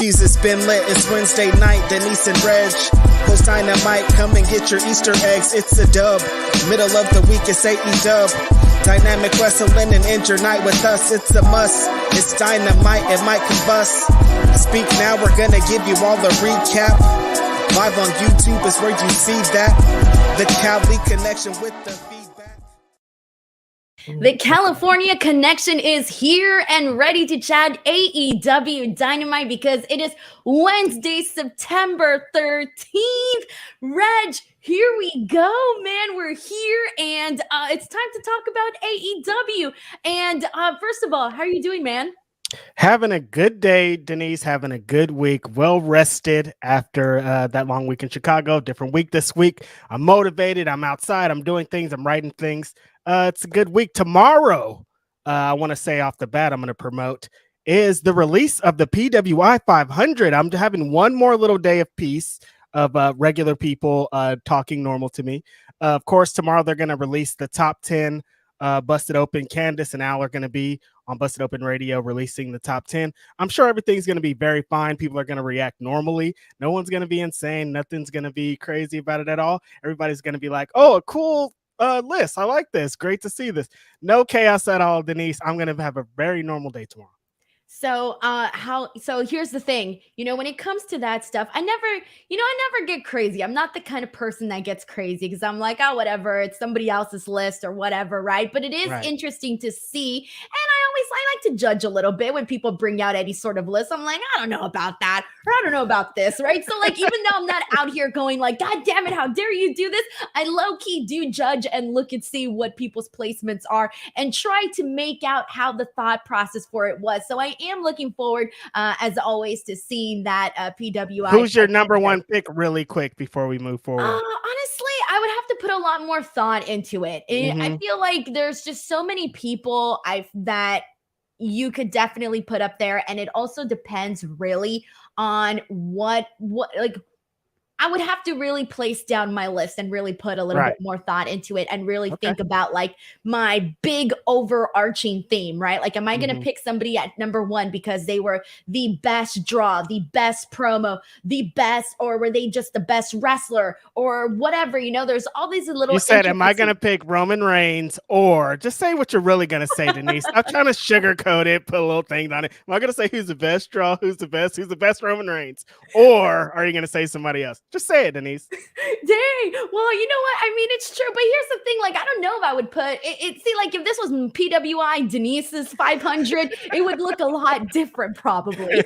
Excuse, it's been lit. It's Wednesday night. Denise and Reg host Dynamite. Come and get your Easter eggs. It's a dub. Middle of the week, it's AEW Dynamic Wrestling and end your night with us. It's a must. It's Dynamite. It might combust. Speak now. We're gonna give you all the recap. Live on YouTube is where you see that. The Cali connection with the feedback. The California connection is here and ready to chat AEW Dynamite because it is Wednesday, September 13th. Reg, here we go, man. We're here and it's time to talk about AEW. And first of all, how are you doing, man? Having a good day, Denise. Having a good week. Well rested after that long week in Chicago. Different week this week. I'm motivated. I'm outside. I'm doing things. I'm writing things. It's a good week. Tomorrow, I want to say off the bat, I'm going to promote is the release of the PWI 500. I'm having one more little day of peace of regular people talking normal to me. Of course, tomorrow they're going to release the top 10. Busted Open. Candace and Al are going to be on Busted Open Radio releasing the top 10. I'm sure everything's going to be very fine. People are going to react normally. No one's going to be insane. Nothing's going to be crazy about it at all. Everybody's going to be like, oh, a cool list. I like this. Great to see this. No chaos at all, Denise. I'm going to have a very normal day tomorrow. So so here's the thing, when it comes to that stuff, I never get crazy. I'm not the kind of person that gets crazy because I'm like, oh, whatever, it's somebody else's list or whatever, right? But it is interesting to see. And I like to judge a little bit when people bring out any sort of list. I'm like, I don't know about that, or I don't know about this, right? So like, even though I'm not out here going like, God damn it, how dare you do this? I low-key do judge and look and see what people's placements are and try to make out how the thought process for it was. So I am looking forward, as always, to seeing that PWI. Who's your number one pick really quick before we move forward? Honestly, I would have to put a lot more thought into it. I feel like there's just so many people that you could definitely put up there. And it also depends really on what like I would have to really place down my list and really put a little bit more thought into it and really think about like my big overarching theme, right? Like, am I going to pick somebody at number one because they were the best draw, the best promo, the best, or were they just the best wrestler or whatever? There's all these little. You said, am I going to pick Roman Reigns, or just say what you're really going to say, Denise? I'm trying to sugarcoat it, put a little thing on it. Am I going to say who's the best draw, who's the best Roman Reigns, or are you going to say somebody else? Just say it, Denise. Dang. Well, you know what? I mean, it's true. But here's the thing. Like, I don't know if I would put it. See, like, if this was PWI Denise's 500, it would look a lot different, probably.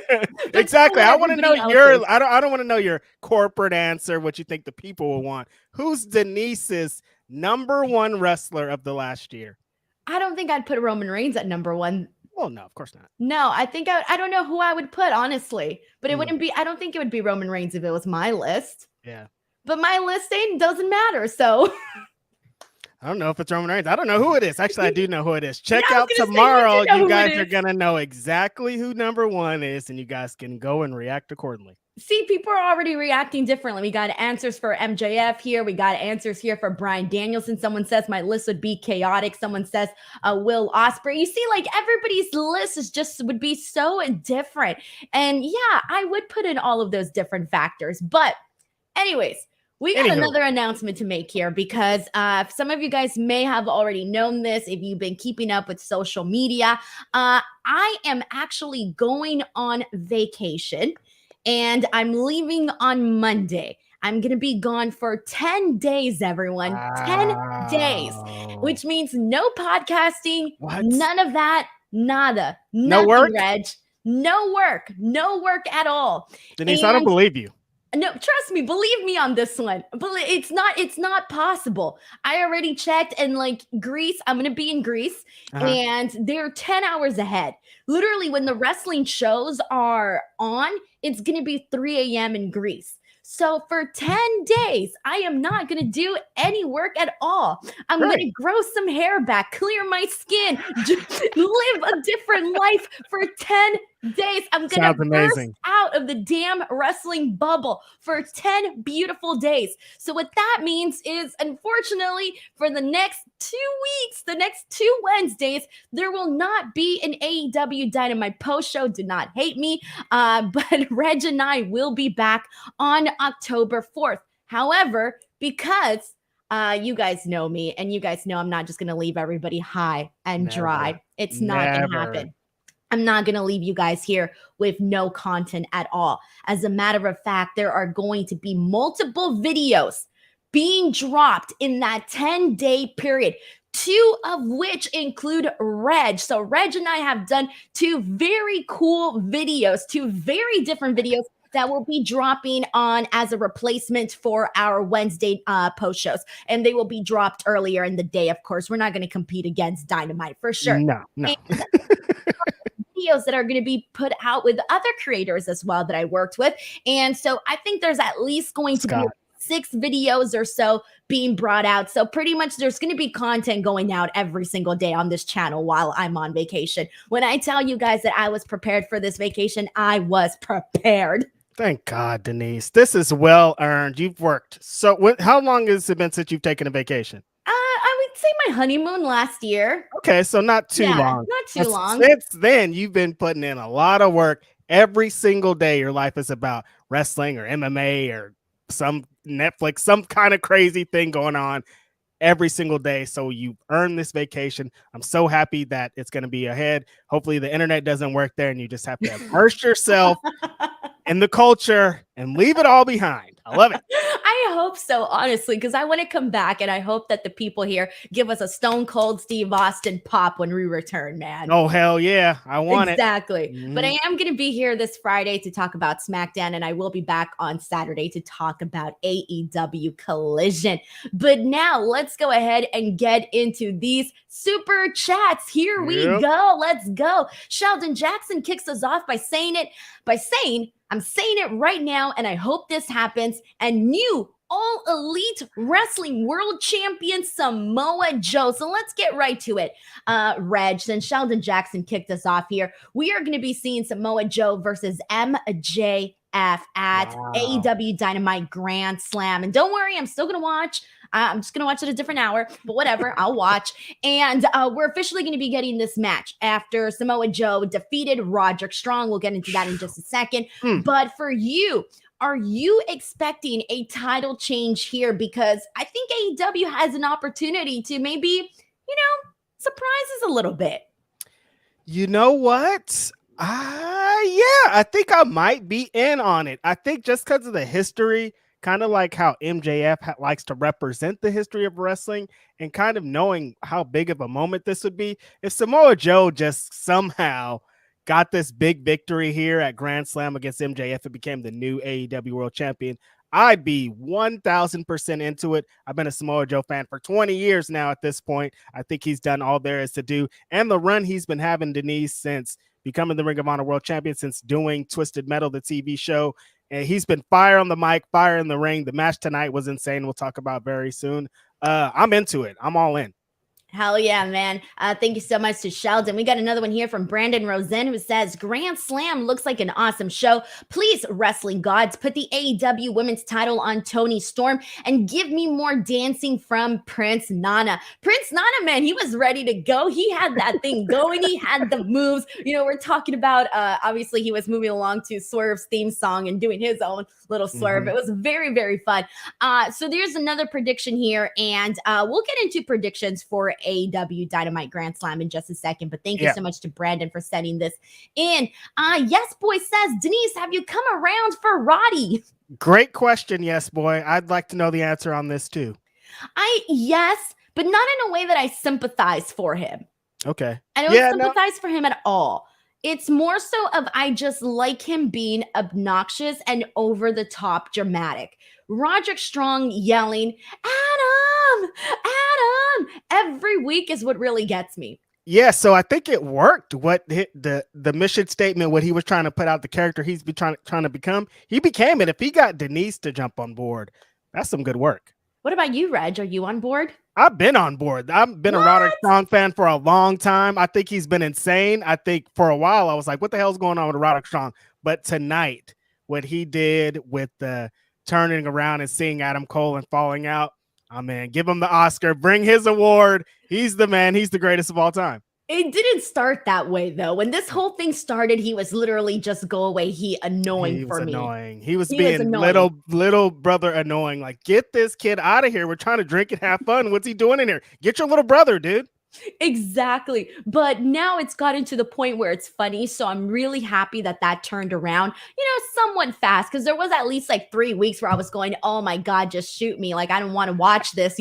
Exactly. I want to know I don't want to know your corporate answer, what you think the people will want. Who's Denise's number one wrestler of the last year? I don't think I'd put Roman Reigns at number one. Well, no, of course not. No, I think I don't know who I would put, honestly, but it wouldn't be, I don't think it would be Roman Reigns if it was my list. Yeah. But my list doesn't matter. So I don't know if it's Roman Reigns. I don't know who it is. Actually, I do know who it is. Check out tomorrow. You guys are going to know exactly who number one is, and you guys can go and react accordingly. See, people are already reacting differently. We got answers for MJF here. We got answers here for Bryan Danielson. Someone says my list would be chaotic. Someone says Will Ospreay. You see, like, everybody's list would be so different. And yeah, I would put in all of those different factors. But anyways, we got another announcement to make here because some of you guys may have already known this if you've been keeping up with social media. I am actually going on vacation. And I'm leaving on Monday. I'm going to be gone for 10 days, everyone. Wow. 10 days, which means no podcasting, none of that, nada. No work? Reg. No work at all. Denise, I don't believe you. No, trust me, believe me on this one. But it's not possible. I already checked, and like Greece, I'm going to be in Greece, and they're 10 hours ahead. Literally, when the wrestling shows are on, it's going to be 3 a.m. in Greece. So for 10 days, I am not going to do any work at all. I'm going to grow some hair back, clear my skin, live a different life for 10 days. I'm going Sounds to burst amazing. out of the damn wrestling bubble for 10 beautiful days. So what that means is, unfortunately, for the next 2 weeks, the next 2 Wednesdays, there will not be an AEW Dynamite post show. Do not hate me. But Reg and I will be back on October 4th. However, because you guys know me and you guys know I'm not just going to leave everybody high and dry. It's not going to happen. I'm not going to leave you guys here with no content at all. As a matter of fact, there are going to be multiple videos being dropped in that 10-day period, 2 of which include Reg. So Reg and I have done 2 very cool videos, 2 very different videos that will be dropping on as a replacement for our Wednesday post shows. And they will be dropped earlier in the day, of course. We're not going to compete against Dynamite for sure. No. Videos that are going to be put out with other creators as well that I worked with. And so I think there's at least going to be 6 videos or so being brought out. So pretty much there's going to be content going out every single day on this channel while I'm on vacation. When I tell you guys that I was prepared for this vacation, I was prepared. Thank God, Denise. This is well earned. You've worked. So how long has it been since you've taken a vacation? I would say my honeymoon last year. Okay, so not too long. Not too long. Since then, you've been putting in a lot of work. Every single day, your life is about wrestling or MMA or some Netflix, some kind of crazy thing going on every single day. So you earned this vacation. I'm so happy that it's going to be ahead. Hopefully the internet doesn't work there and you just have to immerse yourself in the culture and leave it all behind. I love it. I hope so, honestly, because I want to come back and I hope that the people here give us a Stone Cold Steve Austin pop when we return, man. Oh, hell yeah. I want exactly. it. Exactly. But I am going to be here this Friday to talk about Smackdown, and I will be back on Saturday to talk about AEW Collision. But now let's go ahead and get into these super chats. Here we go. Let's go. Sheldon Jackson kicks us off by saying, I'm saying it right now, and I hope this happens. And new All Elite Wrestling World Champion Samoa Joe. So let's get right to it. Reg, since Sheldon Jackson kicked us off here, we are going to be seeing Samoa Joe versus MJF at AEW Dynamite Grand Slam. And don't worry, I'm still going to watch. I'm just going to watch at a different hour, but whatever, I'll watch. And we're officially going to be getting this match after Samoa Joe defeated Roderick Strong. We'll get into that in just a second. But for you, are you expecting a title change here? Because I think AEW has an opportunity to maybe, surprise us a little bit. You know what? Yeah, I think I might be in on it. I think just because of the history, kind of like how MJF likes to represent the history of wrestling and kind of knowing how big of a moment this would be, if Samoa Joe just somehow got this big victory here at Grand Slam against MJF and became the new AEW World Champion, I'd be 1,000% into it. I've been a Samoa Joe fan for 20 years now at this point. I think he's done all there is to do. And the run he's been having, Denise, since becoming the Ring of Honor World Champion, since doing Twisted Metal, the TV show. And he's been fire on the mic, fire in the ring. The match tonight was insane. We'll talk about very soon. I'm into it. I'm all in. Hell yeah, man. Thank you so much to Sheldon. We got another one here from Brandon Rosen who says, Grand Slam looks like an awesome show. Please, wrestling gods, put the AEW women's title on Toni Storm and give me more dancing from Prince Nana. Prince Nana, man, he was ready to go. He had that thing going. He had the moves. We're talking about, obviously, he was moving along to Swerve's theme song and doing his own little swerve. It was very, very fun. So there's another prediction here, and we'll get into predictions for AEW Dynamite Grand Slam in just a second, but thank you so much to Brandon for sending this in. Yes Boy says, Denise, have you come around for Roddy? Great question, Yes Boy. I'd like to know the answer on this too. Yes, but not in a way that I sympathize for him. Okay. I don't sympathize for him at all. It's more so of I just like him being obnoxious and over the top dramatic. Roderick Strong yelling, Adam, every week is what really gets me. Yeah, so I think it worked. What the mission statement, what he was trying to put out, the character he's trying to become, he became it. If he got Denise to jump on board, that's some good work. What about you, Reg? Are you on board? I've been on board. I've been a Roderick Strong fan for a long time. I think he's been insane. I think for a while I was like, what the hell's going on with Roderick Strong? But tonight, what he did with the turning around and seeing Adam Cole and falling out, oh man, give him the Oscar, bring his award. He's the man. He's the greatest of all time. It didn't start that way, though. When this whole thing started, he was literally just go away. He was annoying. He was being little brother annoying. Like, get this kid out of here. We're trying to drink and have fun. What's he doing in here? Get your little brother, dude. Exactly. But now it's gotten to the point where it's funny. So I'm really happy that turned around, somewhat fast. Because there was at least like 3 weeks where I was going, oh my God, just shoot me. Like, I don't want to watch this,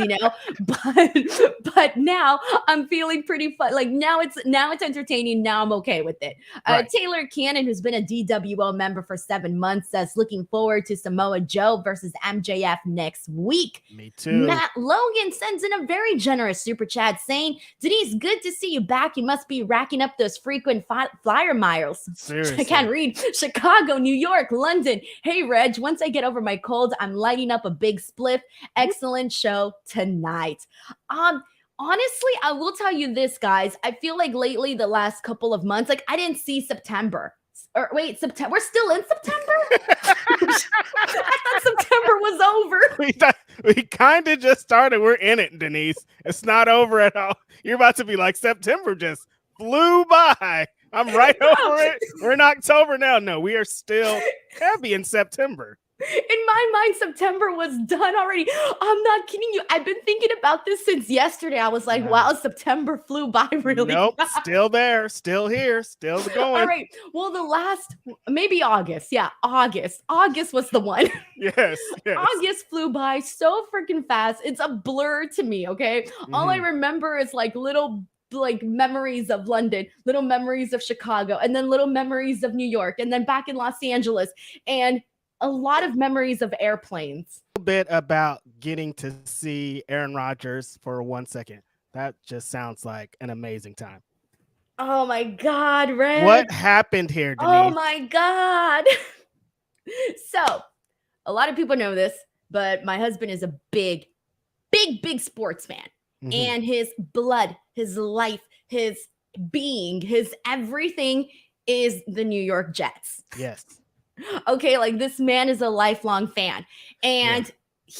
but now I'm feeling pretty fun. Like now it's entertaining. Now I'm okay with it. Right. Taylor Cannon, who's been a DWO member for 7 months, says looking forward to Samoa Joe versus MJF next week. Me too. Matt Logan sends in a very generous super chat saying, Denise, good to see you back. You must be racking up those frequent flyer miles. Seriously. I can't read. Chicago, New York, London. Hey, Reg, once I get over my cold, I'm lighting up a big spliff. Excellent show tonight. Honestly, I will tell you this, guys. I feel like lately, the last couple of months, like I didn't see September. Or wait, September. We're still in September? I thought September was over. We kind of just started. We're in it, Denise. It's not over at all. You're about to be like, September just flew by. I'm right over it. We're in October now. No, we are still heavy in September. In my mind, September was done already. I'm not kidding you. I've been thinking about this since yesterday. I was like, wow, September flew by really Nope, fast. Still there, still here, still going. All right. Well, maybe August. Yeah, August. August was the one. Yes. August flew by so freaking fast. It's a blur to me, okay? All I remember is like little memories of London, little memories of Chicago, and then little memories of New York, and then back in Los Angeles, and a lot of memories of airplanes. A bit about getting to see Aaron Rodgers for 1 second. That just sounds like an amazing time. Oh my God, Red. What happened here, Denise? Oh my God. So, a lot of people know this, but my husband is a big sports fan. And his blood, his life, his being, his everything is the New York Jets. Yes. Okay, like this man is a lifelong fan. And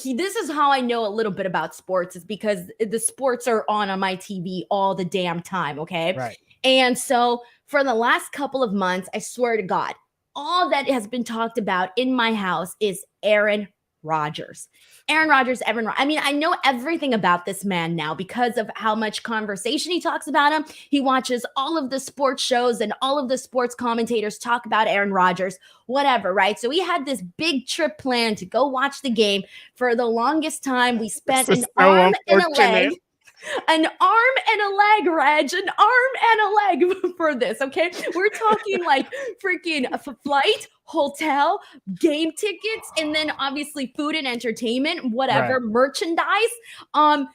this is how I know a little bit about sports, is because the sports are on my TV all the damn time, okay? Right. And so for the last couple of months, I swear to God, all that has been talked about in my house is Aaron Rodgers. I mean, I know everything about this man now because of how much conversation he talks about him. He watches all of the sports shows and all of the sports commentators talk about Aaron Rodgers, whatever, right? So we had this big trip planned to go watch the game. For the longest time, we spent an arm and a leg. An arm and a leg, Reg, an arm and a leg for this, okay? We're talking like freaking a flight, hotel, game tickets, and then obviously food and entertainment, whatever, merchandise.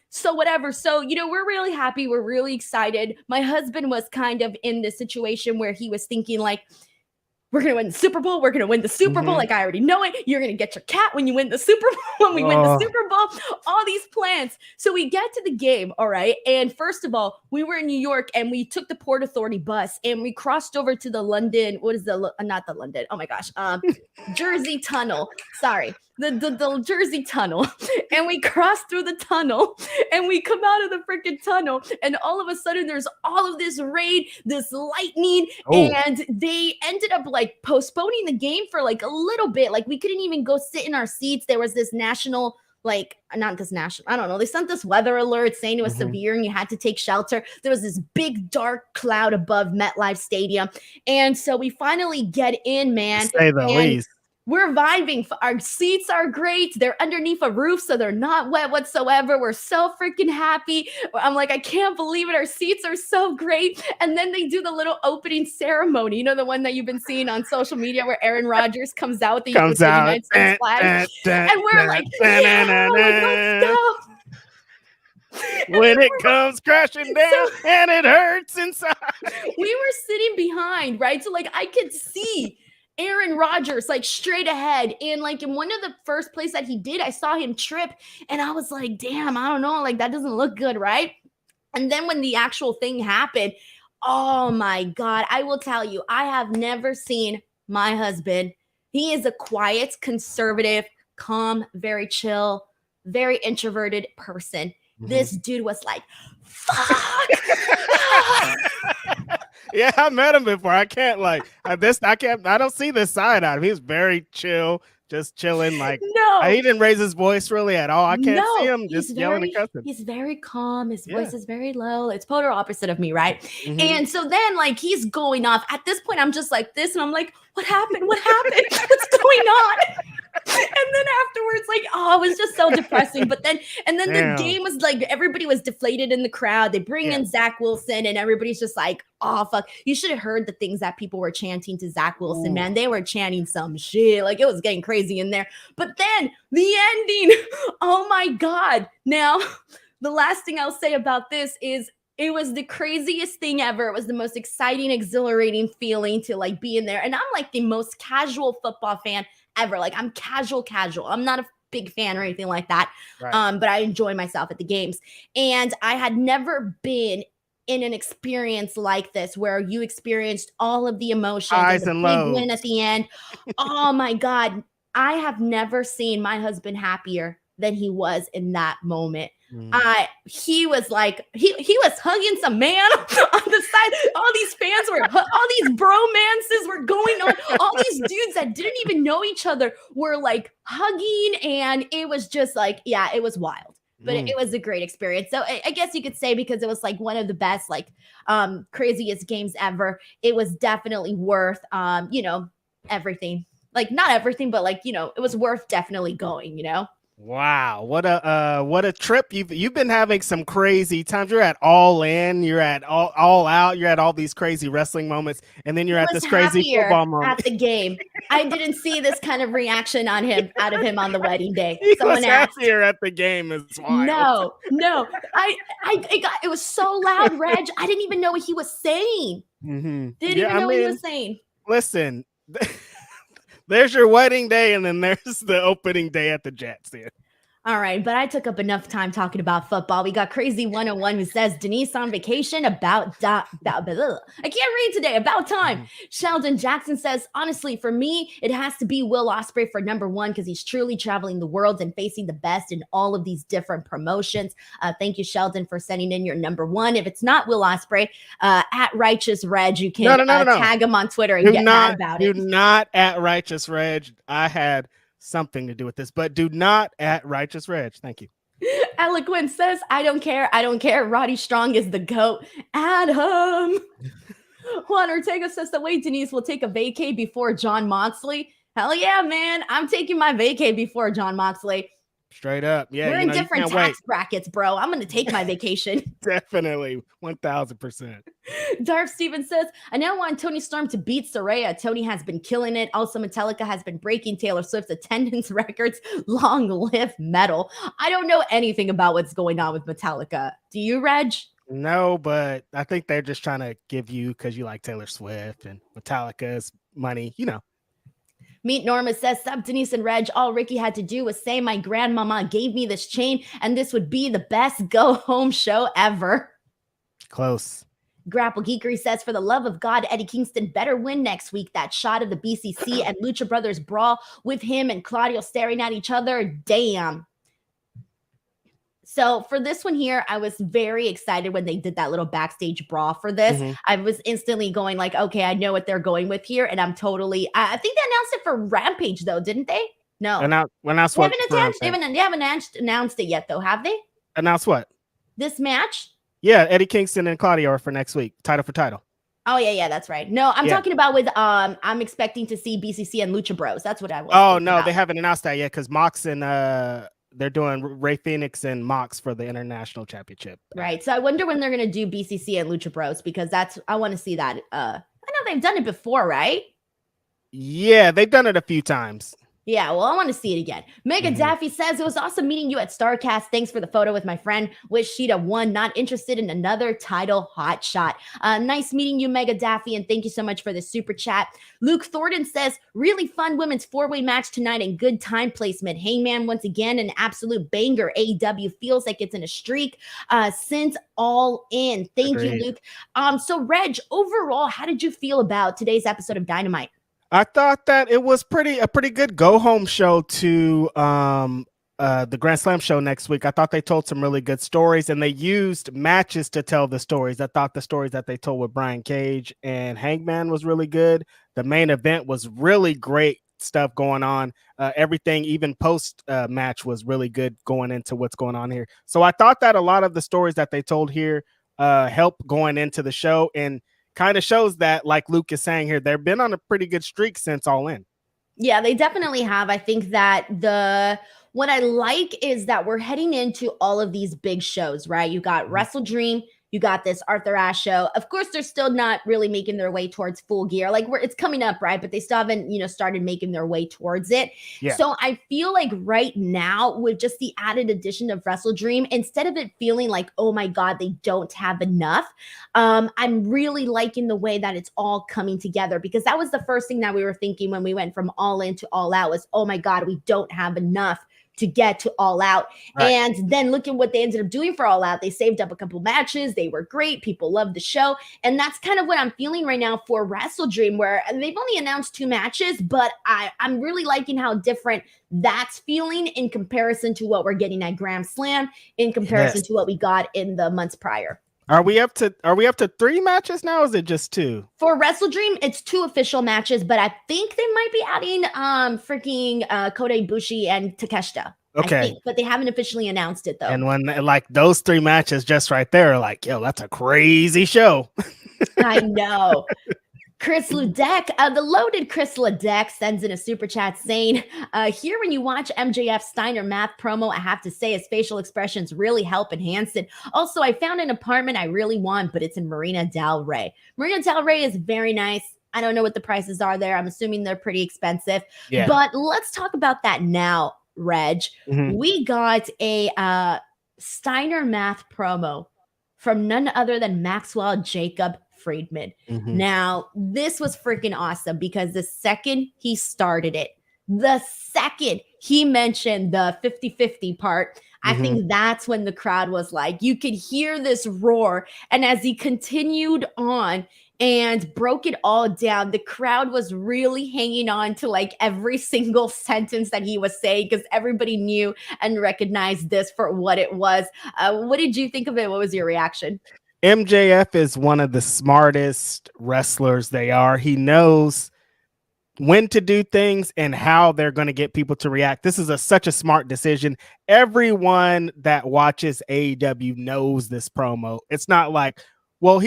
So whatever. So, we're really happy. We're really excited. My husband was kind of in this situation where he was thinking like, we're going to win the Super Bowl. We're going to win the Super Bowl. Like, I already know it. You're going to get your cat when you win the Super Bowl, when we win the Super Bowl, all these plans. So we get to the game. All right. And first of all, we were in New York and we took the Port Authority bus and we crossed over to the London. Not the London. Oh my gosh. Jersey Tunnel. Sorry. The Jersey Tunnel. And we crossed through the tunnel and we come out of the freaking tunnel. And all of a sudden there's all of this rain, this lightning. And they ended up like postponing the game for like a little bit. Like we couldn't even go sit in our seats. There was this national, I don't know. They sent this weather alert saying it was severe and you had to take shelter. There was this big dark cloud above MetLife Stadium. And so we finally get in, man. Say the least. We're vibing. Our seats are great. They're underneath a roof, so they're not wet whatsoever. We're so freaking happy. I'm like, I can't believe it. Our seats are so great. And then they do the little opening ceremony. The one that you've been seeing on social media where Aaron Rodgers comes out with the United States flag. And we're like, let's go. When it comes crashing down and it hurts inside. We were sitting behind, right? So like I could see Aaron Rodgers, like straight ahead. And like in one of the first plays that he did, I saw him trip and I was like, damn, I don't know. Like that doesn't look good, right? And then when the actual thing happened, oh my God, I will tell you, I have never seen my husband. He is a quiet, conservative, calm, very chill, very introverted person. This dude was like, fuck. Yeah, I met him before. I can't I don't see this side out of him. He's very chill, just chilling. Like, no, he didn't raise his voice really at all. I can't see him just yelling and cussing. He's very calm. His voice is very low. It's polar opposite of me, right? And so then like he's going off. At this point, I'm just like this, and I'm like, what happened? What happened? What's going on? And then afterwards, like, oh, it was just so depressing. But then, the game was like, everybody was deflated in the crowd. They bring in Zach Wilson, and everybody's just like, oh, fuck. You should have heard the things that people were chanting to Zach Wilson, man. They were chanting some shit. Like, it was getting crazy in there. But then the ending, oh my God. Now, the last thing I'll say about this is, it was the craziest thing ever. It was the most exciting, exhilarating feeling to like be in there. And I'm like the most casual football fan ever. Like I'm casual. I'm not a big fan or anything like that. Right. But I enjoy myself at the games. And I had never been in an experience like this where you experienced all of the emotions, highs and big lows, win at the end. Oh my God. I have never seen my husband happier than he was in that moment. He was like, he was hugging some man on the side. All these fans were, all these bromances were going on. All these dudes that didn't even know each other were like hugging. And it was just like, yeah, it was wild. But it was a great experience. So I guess you could say, because it was like one of the best, like craziest games ever, it was definitely worth, everything. Like not everything, but like, it was worth definitely going, Wow, what a trip. You've been having some crazy times. You're at All In, you're at all Out, you're at all these crazy wrestling moments, and then you're at this crazy football moment at the game. I didn't see this kind of reaction out of him on the wedding day. He was happier at the game as wild. No. It was so loud, Reg. I didn't even know what he was saying. Didn't even know what he was saying. Listen. There's your wedding day, and then there's the opening day at the Jets here. All right, but I took up enough time talking about football. We got Crazy 101 who says, Denise on vacation I can't read today, about time. Sheldon Jackson says, honestly, for me, it has to be Will Ospreay for number one because he's truly traveling the world and facing the best in all of these different promotions. Thank you, Sheldon, for sending in your number one. If it's not Will Ospreay, at Righteous Reg, you can tag him on Twitter and get mad about it. Do not at Righteous Reg. I had something to do with this, but do not at Righteous Reg. Thank you. Eloquent says, I don't care. Roddy Strong is the GOAT. Adam. Juan Ortega says, the way Denise will take a vacay before John Moxley. Hell yeah, man. I'm taking my vacay before John Moxley. Straight up. Yeah. We're in different tax brackets, bro. I'm going to take my vacation. Definitely. 1000%. Darth Stevens says, I now want Toni Storm to beat Saraya. Toni has been killing it. Also, Metallica has been breaking Taylor Swift's attendance records. Long live metal. I don't know anything about what's going on with Metallica. Do you, Reg? No, but I think they're just trying to give you, because you like Taylor Swift and Metallica's money, Meet Norma says, Sup, Denise and Reg. All Ricky had to do was say my grandmama gave me this chain and this would be the best go-home show ever. Close. Grapple Geekery says, for the love of God, Eddie Kingston better win next week. That shot of the BCC and Lucha Brothers brawl with him and Claudio staring at each other. Damn. So for this one here, I was very excited when they did that little backstage brawl for this. I was instantly going like, okay, I know what they're going with here. And I'm totally, I think they announced it for Rampage though, didn't they? No. Announced what? They haven't announced it yet though, have they? Announced what? This match? Yeah, Eddie Kingston and Claudio are for next week. Title for title. Oh, yeah, that's right. No, I'm talking about with, I'm expecting to see BCC and Lucha Bros. That's what I was. Oh, no, they haven't announced that yet because Mox and, they're doing Ray Phoenix and Mox for the international championship. Right. So I wonder when they're going to do BCC and Lucha Bros because I want to see that. I know they've done it before, right? Yeah, they've done it a few times. Yeah, well, I want to see it again. Mega Daffy says, it was awesome meeting you at StarCast. Thanks for the photo with my friend. Wish Shida won. Not interested in another title hot shot. Nice meeting you, Mega Daffy, and thank you so much for the super chat. Luke Thornton says, really fun women's four-way match tonight and good time placement. Hangman, once again, an absolute banger. AEW feels like it's in a streak since All In. Thank you, Luke. So, Reg, overall, how did you feel about today's episode of Dynamite? I thought that it was a pretty good go home show to the Grand Slam show next week. I thought they told some really good stories, and they used matches to tell the stories. I thought the stories that they told with Brian Cage and Hangman was really good. The main event was really great stuff going on. Everything, even post match, was really good going into what's going on here. So I thought that a lot of the stories that they told here helped going into the show, and kind of shows that, like Luke is saying here, they've been on a pretty good streak since All In. Yeah, they definitely have. I think that what I like is that we're heading into all of these big shows, right? You got Wrestle Dream, you got this Arthur Ashe show. Of course, they're still not really making their way towards Full Gear. Like it's coming up, right? But they still haven't, started making their way towards it. Yeah. So I feel like right now, with just the added addition of Wrestle Dream, instead of it feeling like, oh my God, they don't have enough, I'm really liking the way that it's all coming together, because that was the first thing that we were thinking when we went from All In to All Out was, oh my God, we don't have enough to get to All Out. Right. And then look at what they ended up doing for All Out. They saved up a couple matches. They were great. People loved the show. And that's kind of what I'm feeling right now for Wrestle Dream, where they've only announced 2 matches, but I'm really liking how different that's feeling in comparison to what we're getting at Grand Slam, in comparison to what we got in the months prior. Are we up to 3 matches now? Or is it just 2? For Wrestle Dream, it's 2 official matches, but I think they might be adding Kota Ibushi and Takeshita. Okay. But they haven't officially announced it though. And when like those 3 matches just right there are like, yo, that's a crazy show. I know. Chris Ludek, the loaded Chris Ludek sends in a super chat saying, here when you watch MJF Steiner math promo, I have to say his facial expressions really help enhance it. Also, I found an apartment I really want, but it's in Marina Del Rey. Marina Del Rey is very nice. I don't know what the prices are there. I'm assuming they're pretty expensive. Yeah. But let's talk about that now, Reg. We got a Steiner math promo from none other than Maxwell Jacob Friedman. Now, this was freaking awesome, because the second he started it, the second he mentioned the 50-50 part, I think that's when the crowd was like, you could hear this roar. And as he continued on and broke it all down, the crowd was really hanging on to like every single sentence that he was saying, because everybody knew and recognized this for what it was. What did you think of it? What was your reaction? MJF is one of the smartest wrestlers they are. He knows when to do things and how they're going to get people to react. This is such a smart decision. Everyone that watches AEW knows this promo. It's not like, well,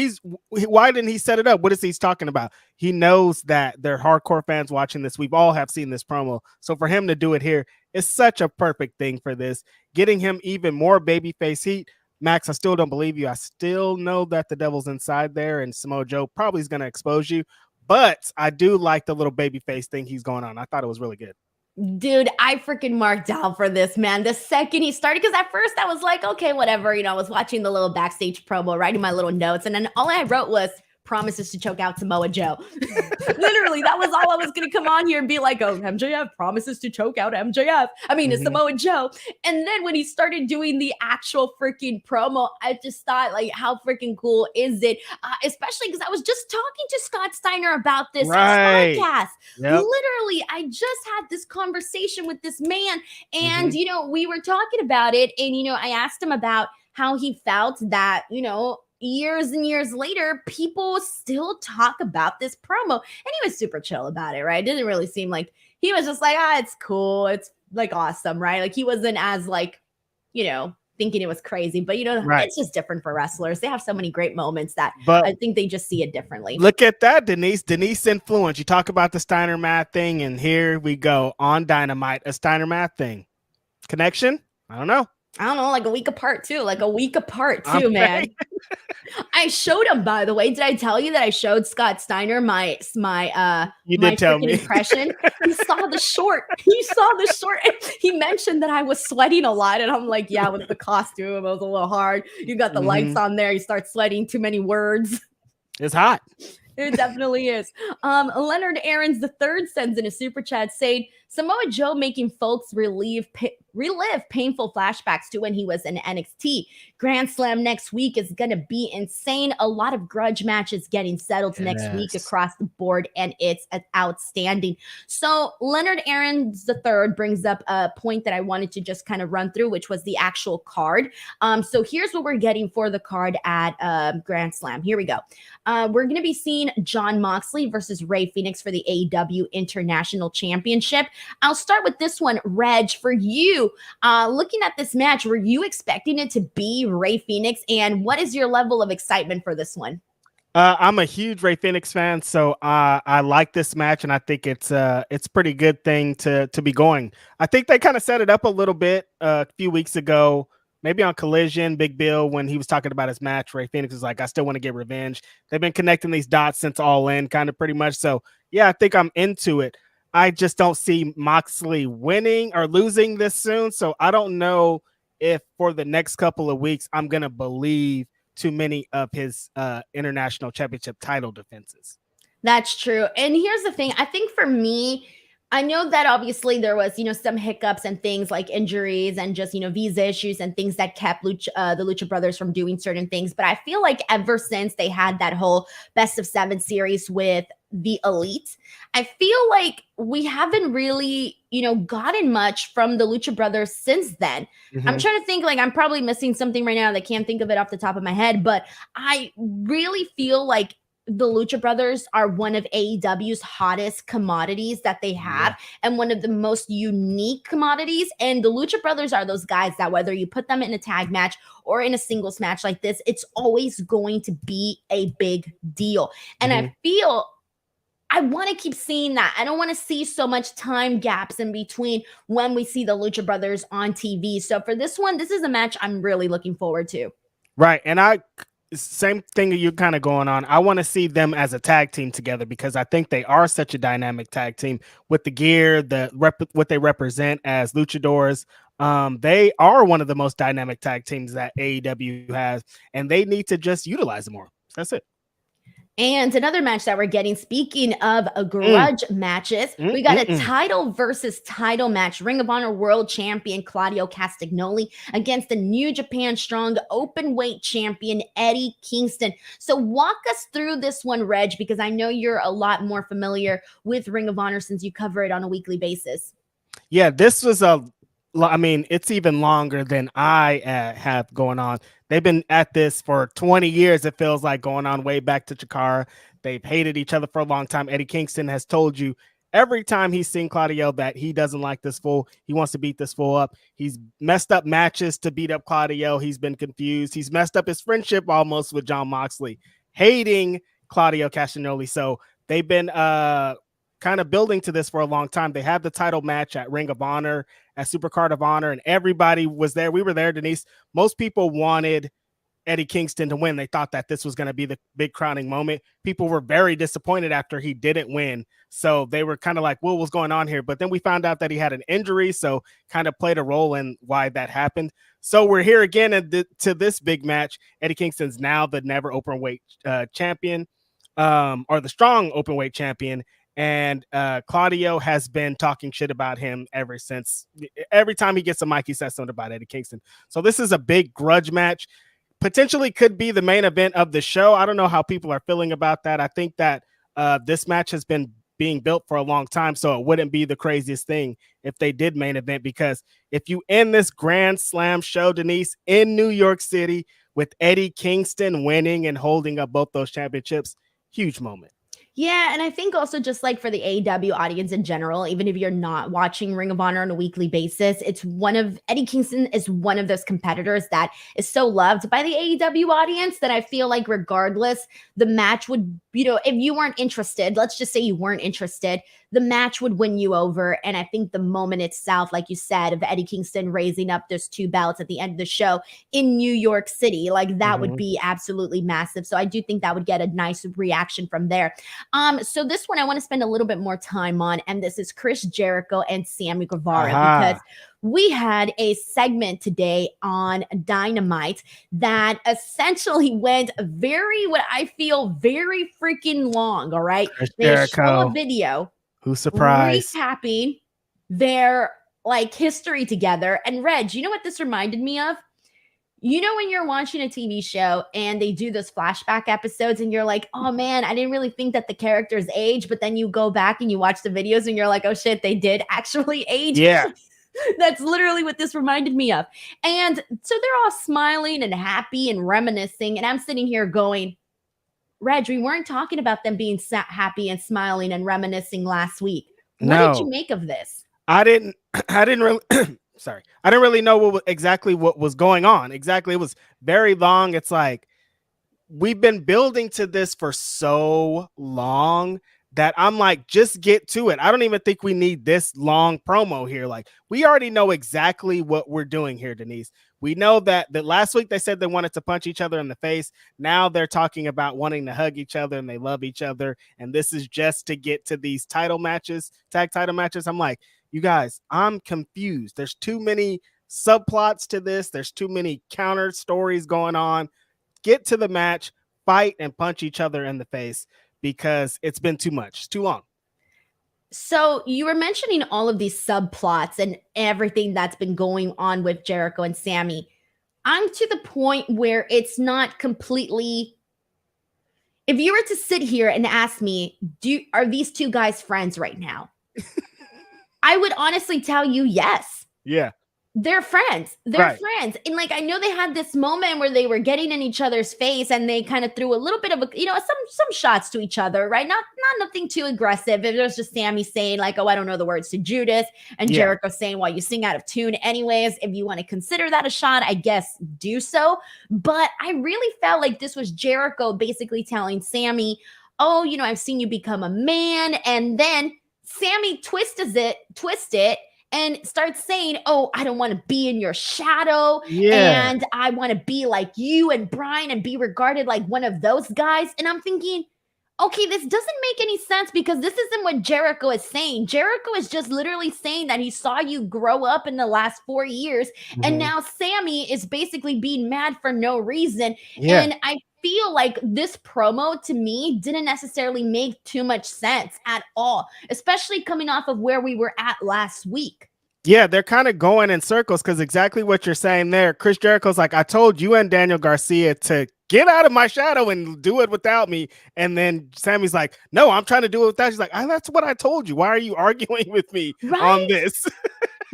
why didn't he set it up? What is he talking about? He knows that they're hardcore fans watching this. We've all have seen this promo. So for him to do it here is such a perfect thing for this, getting him even more babyface heat. Max, I still don't believe you. I still know that the devil's inside there, and Samoa Joe probably is going to expose you. But I do like the little babyface thing he's going on. I thought it was really good. Dude, I freaking marked out for this, man. The second he started, because at first I was like, okay, whatever. I was watching the little backstage promo, writing my little notes. And then all I wrote was, promises to choke out Samoa Joe. Literally, that was all I was going to come on here and be like, oh, MJF promises to choke out MJF. I mean, it's Samoa Joe. And then when he started doing the actual freaking promo, I just thought, like, how freaking cool is it? Especially because I was just talking to Scott Steiner about this podcast. Yep. Literally, I just had this conversation with this man, and, we were talking about it, and, I asked him about how he felt that, years and years later, people still talk about this promo. And he was super chill about it, right? It didn't really seem like, he was just like, it's cool. It's like awesome, right? Like he wasn't as like, thinking it was crazy. But, It's just different for wrestlers. They have so many great moments that I think they just see it differently. Look at that, Denise. Denise influence. You talk about the Steiner math thing, and here we go on Dynamite, a Steiner math thing. Connection? I don't know. I don't know, like a week apart too. Man. I showed him, by the way. Did I tell you that I showed Scott Steiner my You my did tell freaking me. impression? He saw the short. He saw the short. He mentioned that I was sweating a lot, and I'm like, yeah, with the costume, it was a little hard. You got the lights on there. You start sweating. Too many words. It's hot. It definitely is. Leonard Aarons the third sends in a super chat saying Samoa Joe making folks relive painful flashbacks to when he was in NXT. Grand Slam next week is going to be insane. A lot of grudge matches getting settled next week across the board, and it's outstanding. So Leonard Aarons the third brings up a point that I wanted to just kind of run through, which was the actual card. So here's what we're getting for the card at Grand Slam. Here we go. We're going to be seeing Jon Moxley versus Rey Fenix for the AEW International Championship. I'll start with this one, Reg, for you. Looking at this match, were you expecting it to be Rey Fenix? And what is your level of excitement for this one? I'm a huge Rey Fenix fan, so I like this match, and I think it's pretty good thing to be going. I think they kind of set it up a little bit a few weeks ago, maybe on Collision, Big Bill, when he was talking about his match. Rey Fenix was like, I still want to get revenge. They've been connecting these dots since All In, kind of pretty much. So yeah, I think I'm into it. I just don't see Moxley winning or losing this soon. So I don't know if for the next couple of weeks, I'm going to believe too many of his international championship title defenses. That's true. And here's the thing. I think for me, I know that obviously there was, some hiccups and things like injuries and just, visa issues and things that kept the Lucha Brothers from doing certain things. But I feel like ever since they had that whole best of 7 series with the Elite, I feel like we haven't really, gotten much from the Lucha Brothers since then. Mm-hmm. I'm trying to think, like, I'm probably missing something right now that I can't think of it off the top of my head, but I really feel like the Lucha Brothers are one of AEW's hottest commodities that they have, and one of the most unique commodities. And the Lucha Brothers are those guys that whether you put them in a tag match or in a singles match like this, it's always going to be a big deal. And I feel I want to keep seeing that. I don't want to see so much time gaps in between when we see the Lucha Brothers on TV. So for this one, this is a match I'm really looking forward to. Right. And same thing that you're kind of going on. I want to see them as a tag team together because I think they are such a dynamic tag team with the gear, what they represent as luchadors. They are one of the most dynamic tag teams that AEW has, and they need to just utilize them more. That's it. And another match that we're getting, speaking of grudge matches, we got a title versus title match. Ring of Honor World Champion Claudio Castagnoli against the New Japan Strong Openweight Champion Eddie Kingston. So walk us through this one, Reg, because I know you're a lot more familiar with Ring of Honor since you cover it on a weekly basis. Yeah, this was it's even longer than I have going on. They've been at this for 20 years. It feels like going on way back to Chikara. They've hated each other for a long time. Eddie Kingston has told you every time he's seen Claudio that he doesn't like this fool. He wants to beat this fool up. He's messed up matches to beat up Claudio. He's been confused. He's messed up his friendship almost with Jon Moxley, hating Claudio Castagnoli. So they've been kind of building to this for a long time. They had the title match at Ring of Honor, at Supercard of Honor, and everybody was there. We were there, Denise. Most people wanted Eddie Kingston to win. They thought that this was going to be the big crowning moment. People were very disappointed after he didn't win. So they were kind of like, well, what's going on here? But then we found out that he had an injury, so kind of played a role in why that happened. So we're here again to this big match. Eddie Kingston's now the never openweight champion, or the strong openweight champion. And Claudio has been talking shit about him ever since. Every time he gets a mic, he says something about Eddie Kingston. So this is a big grudge match. Potentially could be the main event of the show. I don't know how people are feeling about that. I think that this match has been being built for a long time, so it wouldn't be the craziest thing if they did main event, because if you end this Grand Slam show, Denise, in New York City with Eddie Kingston winning and holding up both those championships, huge moment. Yeah, and I think also just like for the AEW audience in general, even if you're not watching Ring of Honor on a weekly basis, Eddie Kingston is one of those competitors that is so loved by the AEW audience that I feel like regardless, the match would, if you weren't interested, let's just say you weren't interested, the match would win you over. And I think the moment itself, like you said, of Eddie Kingston raising up those 2 belts at the end of the show in New York City, like that would be absolutely massive. So I do think that would get a nice reaction from there. So this one I want to spend a little bit more time on, and this is Chris Jericho and Sammy Guevara, because we had a segment today on Dynamite that essentially went very, what I feel, very freaking long. All right. They show a video. Who's surprised? Recapping their like history together. And Reg, you know what this reminded me of? You know, when you're watching a TV show and they do those flashback episodes and you're like, oh man, I didn't really think that the characters age, but then you go back and you watch the videos and you're like, oh shit, they did actually age. Yeah. That's literally what this reminded me of. And so they're all smiling and happy and reminiscing. And I'm sitting here going, Reg, we weren't talking about them being happy and smiling and reminiscing last week. What did you make of this? I didn't really, sorry. I didn't really know exactly what was going on. Exactly. It was very long. It's like, we've been building to this for so long that I'm like, just get to it. I don't even think we need this long promo here. Like, we already know exactly what we're doing here, Denise. We know that last week they said they wanted to punch each other in the face. Now they're talking about wanting to hug each other and they love each other. And this is just to get to these title matches, tag title matches. I'm like, you guys, I'm confused. There's too many subplots to this. There's too many counter stories going on. Get to the match, fight, and punch each other in the face, because it's been too much. It's too long. So you were mentioning all of these subplots and everything that's been going on with Jericho and Sammy. I'm to the point where it's not completely. If you were to sit here and ask me, are these two guys friends right now? I would honestly tell you yes. Yeah. They're friends. They're friends. And like, I know they had this moment where they were getting in each other's face and they kind of threw a little bit of some shots to each other, right? Not nothing too aggressive. It was just Sammy saying like, oh, I don't know the words to Judas. And Jericho saying, well, you sing out of tune anyways. If you want to consider that a shot, I guess do so. But I really felt like this was Jericho basically telling Sammy, oh, I've seen you become a man. And then Sammy twists it, and starts saying, oh, I don't want to be in your shadow. Yeah. And I want to be like you and Brian and be regarded like one of those guys. And I'm thinking, okay, this doesn't make any sense, because this isn't what Jericho is saying. Jericho is just literally saying that he saw you grow up in the last 4 years. And now Sammy is basically being mad for no reason. Yeah. And I feel like this promo to me didn't necessarily make too much sense at all, especially coming off of where we were at last week. Yeah, they're kind of going in circles, because exactly what you're saying there. Chris Jericho's like, I told you and Daniel Garcia to get out of my shadow and do it without me. And then Sammy's like, no, I'm trying to do it without you. He's like, that's what I told you. Why are you arguing with me on this?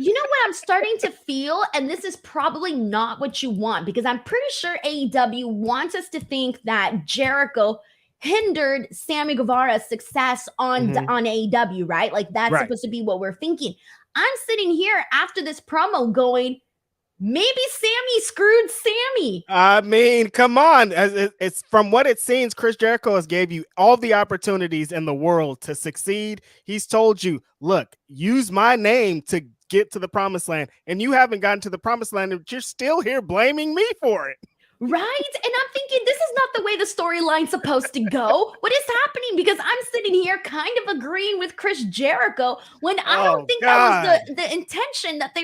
You know what I'm starting to feel? And this is probably not what you want, because I'm pretty sure AEW wants us to think that Jericho hindered Sammy Guevara's success on AEW, right? Like that's supposed to be what we're thinking. I'm sitting here after this promo going, maybe Sammy screwed Sammy. I mean, come on. It's from what it seems, Chris Jericho has gave you all the opportunities in the world to succeed. He's told you, look, use my name to get to the promised land, and you haven't gotten to the promised land, and you're still here blaming me for it. Right? And I'm thinking, this is not the way the storyline's supposed to go. What is happening? Because I'm sitting here kind of agreeing with Chris Jericho when I don't think that was the intention that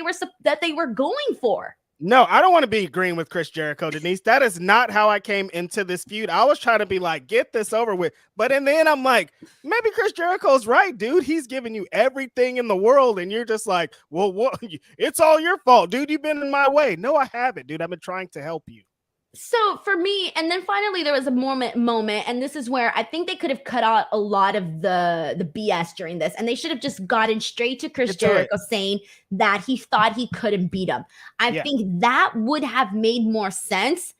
they were going for. No, I don't want to be agreeing with Chris Jericho, Denise. That is not how I came into this feud. I was trying to be like, get this over with. But in the end, I'm like, maybe Chris Jericho's right, dude. He's giving you everything in the world. And you're just like, well, what? It's all your fault, dude. You've been in my way. No, I haven't, dude. I've been trying to help you. So for me, and then finally there was a moment, and this is where I think they could have cut out a lot of the BS during this, and they should have just gotten straight to Chris Jericho saying that he thought he couldn't beat him. I think that would have made more sense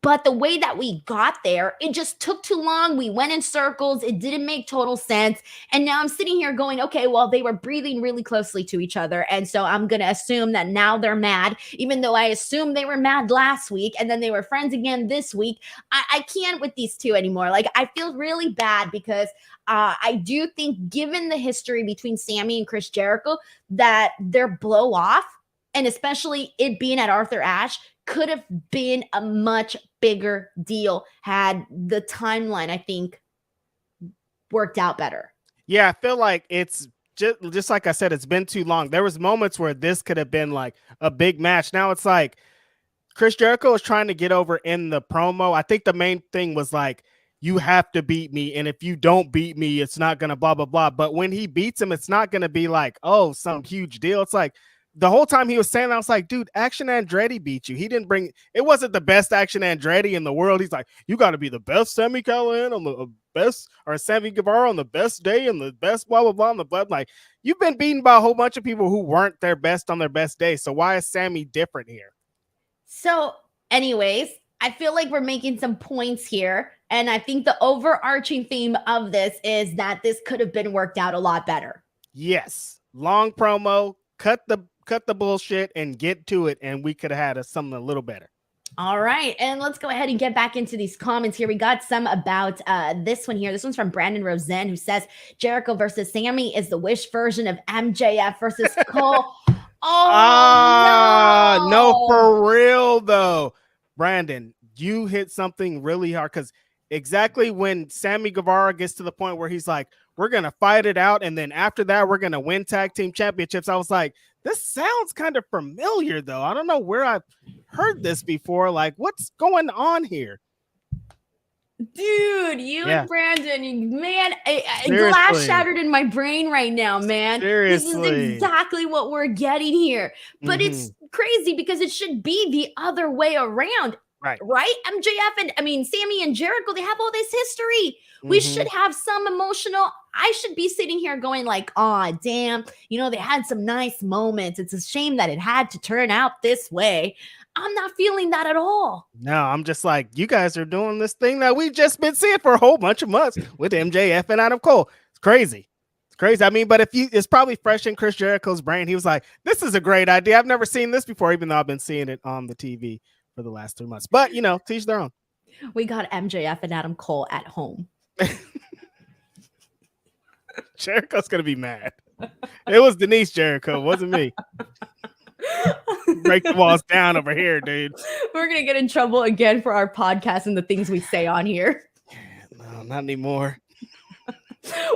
But the way that we got there, it just took too long. We went in circles. It didn't make total sense. And now I'm sitting here going, okay, well, they were breathing really closely to each other. And so I'm going to assume that now they're mad, even though I assumed they were mad last week. And then they were friends again this week. I can't with these two anymore. Like, I feel really bad because I do think, given the history between Sammy and Chris Jericho, that their blow off, and especially it being at Arthur Ashe, could have been a much bigger deal had the timeline, I think, worked out better. Yeah, I feel like it's just like I said, it's been too long. There was moments where this could have been like a big match. Now it's like Chris Jericho is trying to get over in the promo. I think the main thing was like, you have to beat me, and if you don't beat me, it's not going to blah, blah, blah. But when he beats him, it's not going to be like, oh, some huge deal. It's like, the whole time he was saying that, I was like, dude, Action Andretti beat you. He didn't bring it. Wasn't the best Action Andretti in the world. He's like, you got to be the best Sammy Callahan on the best, or Sammy Guevara on the best day and the best blah, blah, blah on the blood. Like, you've been beaten by a whole bunch of people who weren't their best on their best day. So why is Sammy different here? So anyways, I feel like we're making some points here. And I think the overarching theme of this is that this could have been worked out a lot better. Yes. Long promo, cut the bullshit and get to it, and we could have had something a little better. All right, and let's go ahead and get back into these comments here. We got some about this one here. This one's from Brandon Rosen, who says Jericho versus Sammy is the Wish version of MJF versus Cole. No, for real though. Brandon, you hit something really hard, because exactly when Sammy Guevara gets to the point where he's like, we're going to fight it out, and then after that, we're going to win tag team championships. I was like, this sounds kind of familiar, though. I don't know where I've heard this before. Like, what's going on here? Dude, and Brandon, man, glass shattered in my brain right now, man. Seriously. This is exactly what we're getting here. But it's crazy because it should be the other way around. Right? MJF and Sammy and Jericho, they have all this history. We should have some emotional. I should be sitting here going like, oh, damn, they had some nice moments. It's a shame that it had to turn out this way. I'm not feeling that at all. No, I'm just like, you guys are doing this thing that we've just been seeing for a whole bunch of months with MJF and Adam Cole. It's crazy. It's crazy. But it's probably fresh in Chris Jericho's brain. He was like, this is a great idea. I've never seen this before, even though I've been seeing it on the TV for the last 3 months. But, teach their own. We got MJF and Adam Cole at home. Jericho's going to be mad. It was Denise Jericho. It wasn't me. Break the walls down over here, dude. We're going to get in trouble again for our podcast and the things we say on here. No, not anymore.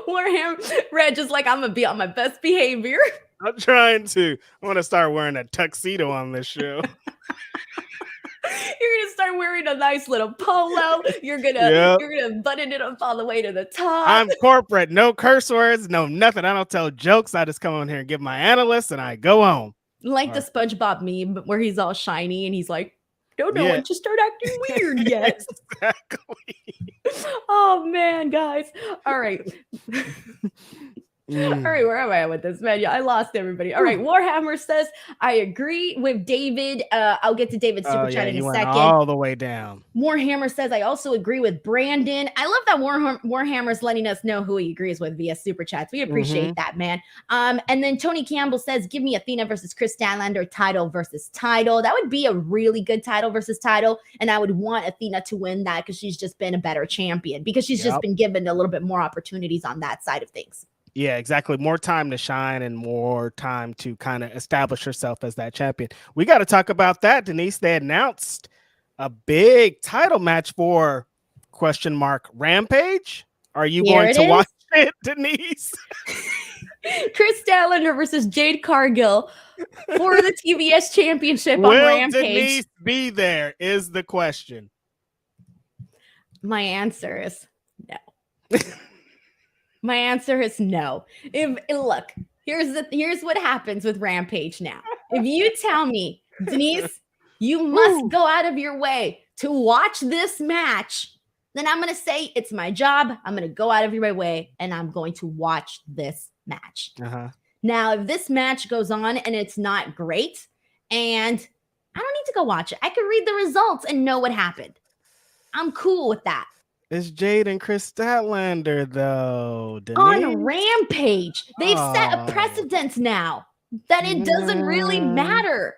Warhammer Red just like, I'm going to be on my best behavior. I'm trying to. I want to start wearing a tuxedo on this show. You're gonna start wearing a nice little polo. You're gonna button it up all the way to the top. I'm corporate, no curse words, no nothing. I don't tell jokes. I just come on here and give my analysts, and I go home. Like the SpongeBob meme where he's all shiny and he's like, don't know when to start acting weird yet. Exactly. Oh man, guys. All right. All right, where am I with this, man? Yeah, I lost everybody. All right, Warhammer says, I agree with David. I'll get to David's super chat in a second. All the way down. Warhammer says, I also agree with Brandon. I love that Warhammer's letting us know who he agrees with via super chats. We appreciate that, man. And then Tony Campbell says, give me Athena versus Chris Statlander, title versus title. That would be a really good title versus title. And I would want Athena to win that because she's just been a better champion, because she's just been given a little bit more opportunities on that side of things. Yeah, exactly. More time to shine and more time to kind of establish herself as that champion. We got to talk about that, Denise. They announced a big title match for ? Rampage. Are you going to watch it, Denise? Chris Statlander versus Jade Cargill for the TBS Championship on Rampage. Will Denise be there is the question. My answer is no. My answer is no. Look, here's what happens with Rampage now. If you tell me, Denise, you must go out of your way to watch this match, then I'm going to say it's my job. I'm going to go out of my way and I'm going to watch this match. Now, if this match goes on and it's not great and I don't need to go watch it. I could read the results and know what happened. I'm cool with that. It's Jade and Chris Statlander, though. On Denise? Rampage. They've set a precedent now that it doesn't really matter.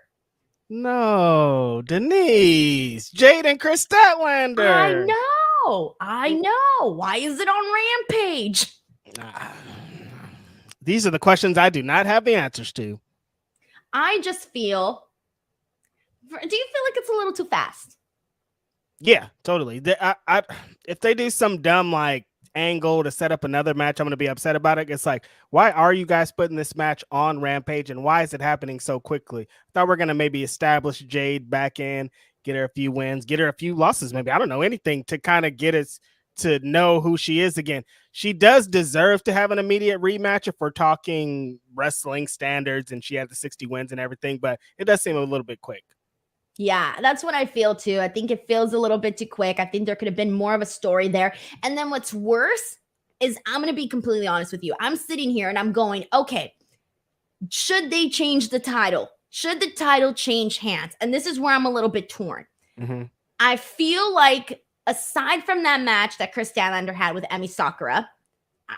No, Denise. Jade and Chris Statlander. I know. Why is it on Rampage? These are the questions I do not have the answers to. I just feel... Do you feel like it's a little too fast? Yeah, totally. If they do some dumb like angle to set up another match, I'm going to be upset about it. It's like, why are you guys putting this match on Rampage, and why is it happening so quickly? I thought we're going to maybe establish Jade back in, get her a few wins, get her a few losses, maybe. I don't know, anything to kind of get us to know who she is again. She does deserve to have an immediate rematch if we're talking wrestling standards and she had the 60 wins and everything, but it does seem a little bit quick. Yeah, that's what I feel too. I think it feels a little bit too quick. I think there could have been more of a story there. And then what's worse is, I'm going to be completely honest with you. I'm sitting here and I'm going, okay, should they change the title? Should the title change hands? And this is where I'm a little bit torn. Mm-hmm. I feel like aside from that match that Chris Statlander had with Emi Sakura,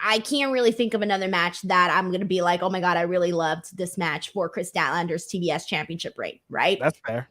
I can't really think of another match that I'm going to be like, oh my God, I really loved this match for Chris Statlander's TBS championship reign, right? That's fair.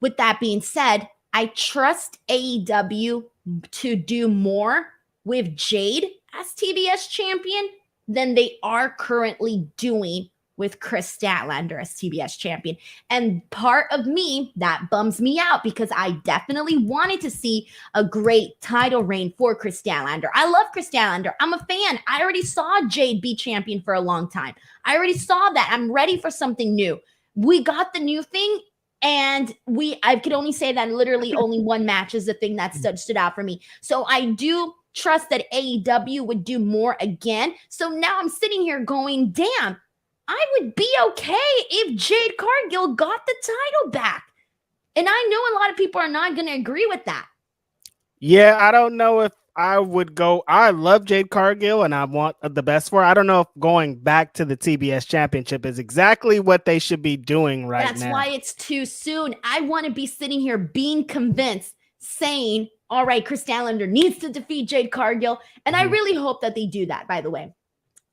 With that being said, I trust AEW to do more with Jade as TBS champion than they are currently doing with Chris Statlander as TBS champion. And part of me, that bums me out, because I definitely wanted to see a great title reign for Chris Statlander. I love Chris Statlander. I'm a fan. I already saw Jade be champion for a long time. I already saw that. I'm ready for something new. We got the new thing. And I could only say that literally only one match is the thing that stood out for me. So I do trust that AEW would do more again. So now I'm sitting here going, damn, I would be okay if Jade Cargill got the title back. And I know a lot of people are not going to agree with that. Yeah, I don't know if I would go. I love Jade Cargill and I want the best for her. I don't know if going back to the TBS championship is exactly what they should be doing right now. That's why it's too soon. I want to be sitting here being convinced, saying, all right, Chris Statlander needs to defeat Jade Cargill. And I really hope that they do that, by the way.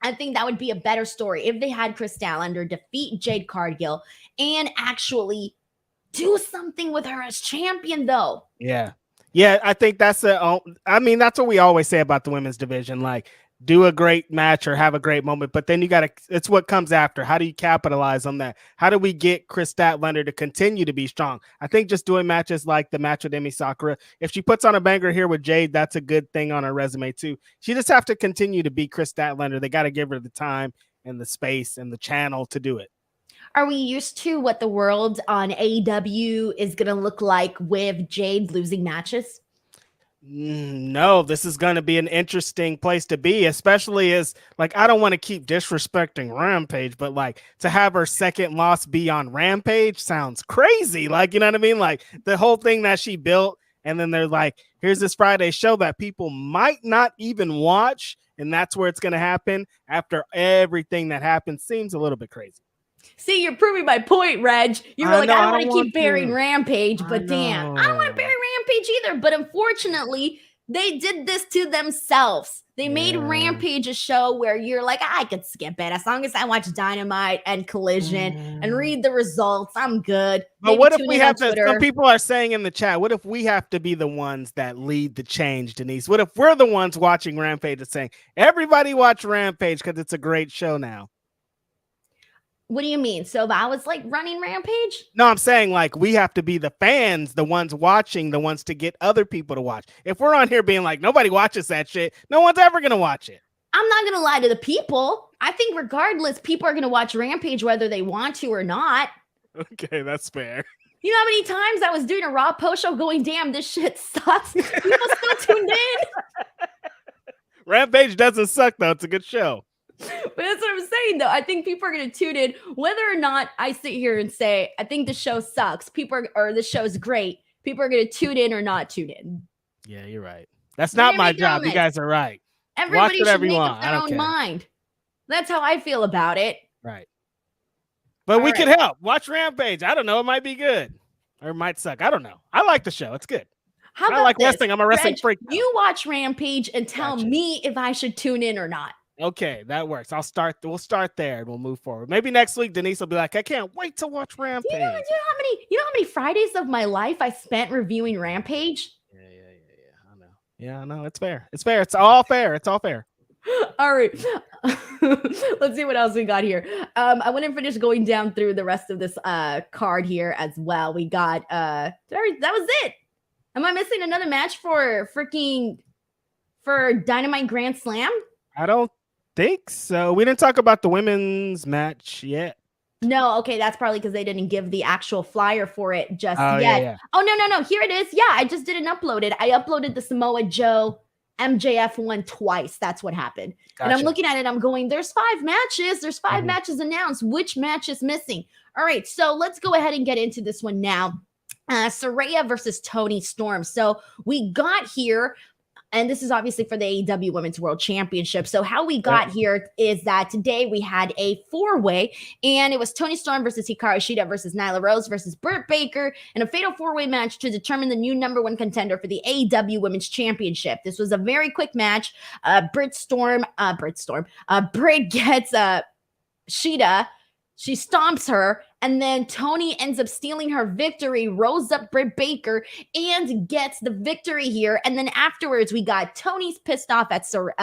I think that would be a better story if they had Chris Statlander defeat Jade Cargill and actually do something with her as champion, though. Yeah. Yeah, I think that's that's what we always say about the women's division. Like, do a great match or have a great moment, but then it's what comes after. How do you capitalize on that? How do we get Chris Statlander to continue to be strong? I think just doing matches like the match with Emi Sakura, if she puts on a banger here with Jade, that's a good thing on her resume too. She just have to continue to be Chris Statlander. They got to give her the time and the space and the channel to do it. Are we used to what the world on AEW is going to look like with Jade losing matches? No, this is going to be an interesting place to be, especially as, like, I don't want to keep disrespecting Rampage, but like to have her second loss be on Rampage sounds crazy. Like, you know what I mean? Like the whole thing that she built, and then they're like, here's this Friday show that people might not even watch, and that's where it's going to happen after everything that happened, seems a little bit crazy. See, you're proving my point, Reg. You were like, I don't want to keep burying Rampage, but damn, I don't want to bury Rampage either. But unfortunately, they did this to themselves. They made Rampage a show where you're like, I could skip it as long as I watch Dynamite and Collision and read the results. I'm good. But maybe what if we have to? Some people are saying in the chat, what if we have to be the ones that lead the change, Denise? What if we're the ones watching Rampage and saying, everybody watch Rampage because it's a great show now? What do you mean? So if I was like running Rampage? No, I'm saying like we have to be the fans, the ones watching, the ones to get other people to watch. If we're on here being like, nobody watches that shit, no one's ever going to watch it. I'm not going to lie to the people. I think regardless, people are going to watch Rampage whether they want to or not. Okay, that's fair. You know how many times I was doing a Raw post show going, damn, this shit sucks. People still tuned in. Rampage doesn't suck, though. It's a good show. But that's what I'm saying, though. I think people are going to tune in whether or not I sit here and say, I think the show sucks. Or the show's great. People are going to tune in or not tune in. Yeah, you're right. That's not my job. You guys are right. Everybody should make up their own mind. That's how I feel about it. Right. But we could help. Watch Rampage. I don't know. It might be good. or it might suck. I don't know. I like the show. It's good. How I about like this? wrestling. I'm a wrestling freak. You watch Rampage and tell Gotcha. me if I should tune in or not. Okay, that works. We'll start there and we'll move forward. Maybe next week Denise will be like, I can't wait to watch Rampage. You know how many Fridays of my life I spent reviewing Rampage? Yeah, I know. It's fair. It's all fair. All right. Let's see what else we got here. I want to finish going down through the rest of this card here as well. We got that was it. Am I missing another match for Dynamite Grand Slam? I don't think so. We didn't talk about the women's match yet. No, okay, that's probably because they didn't give the actual flyer for it just yet. Yeah. Oh, no. Here it is. Yeah, I just didn't upload it. I uploaded the Samoa Joe MJF one twice. That's what happened. Gotcha. And I'm looking at it. I'm going, there's 5 matches. There's 5 matches announced. Which match is missing? All right, so let's go ahead and get into this one now. Saraya versus Toni Storm. So we got here, and this is obviously for the AEW Women's World Championship. So how we got here is that today we had a 4-way, and it was Toni Storm versus Hikaru Shida versus Nyla Rose versus Britt Baker in a fatal 4-way match to determine the new #1 contender for the AEW Women's Championship. This was a very quick match. Britt gets Shida. She stomps her, and then Toni ends up stealing her victory, rolls up Britt Baker, and gets the victory here. And then afterwards, we got Toni's pissed off at sorry,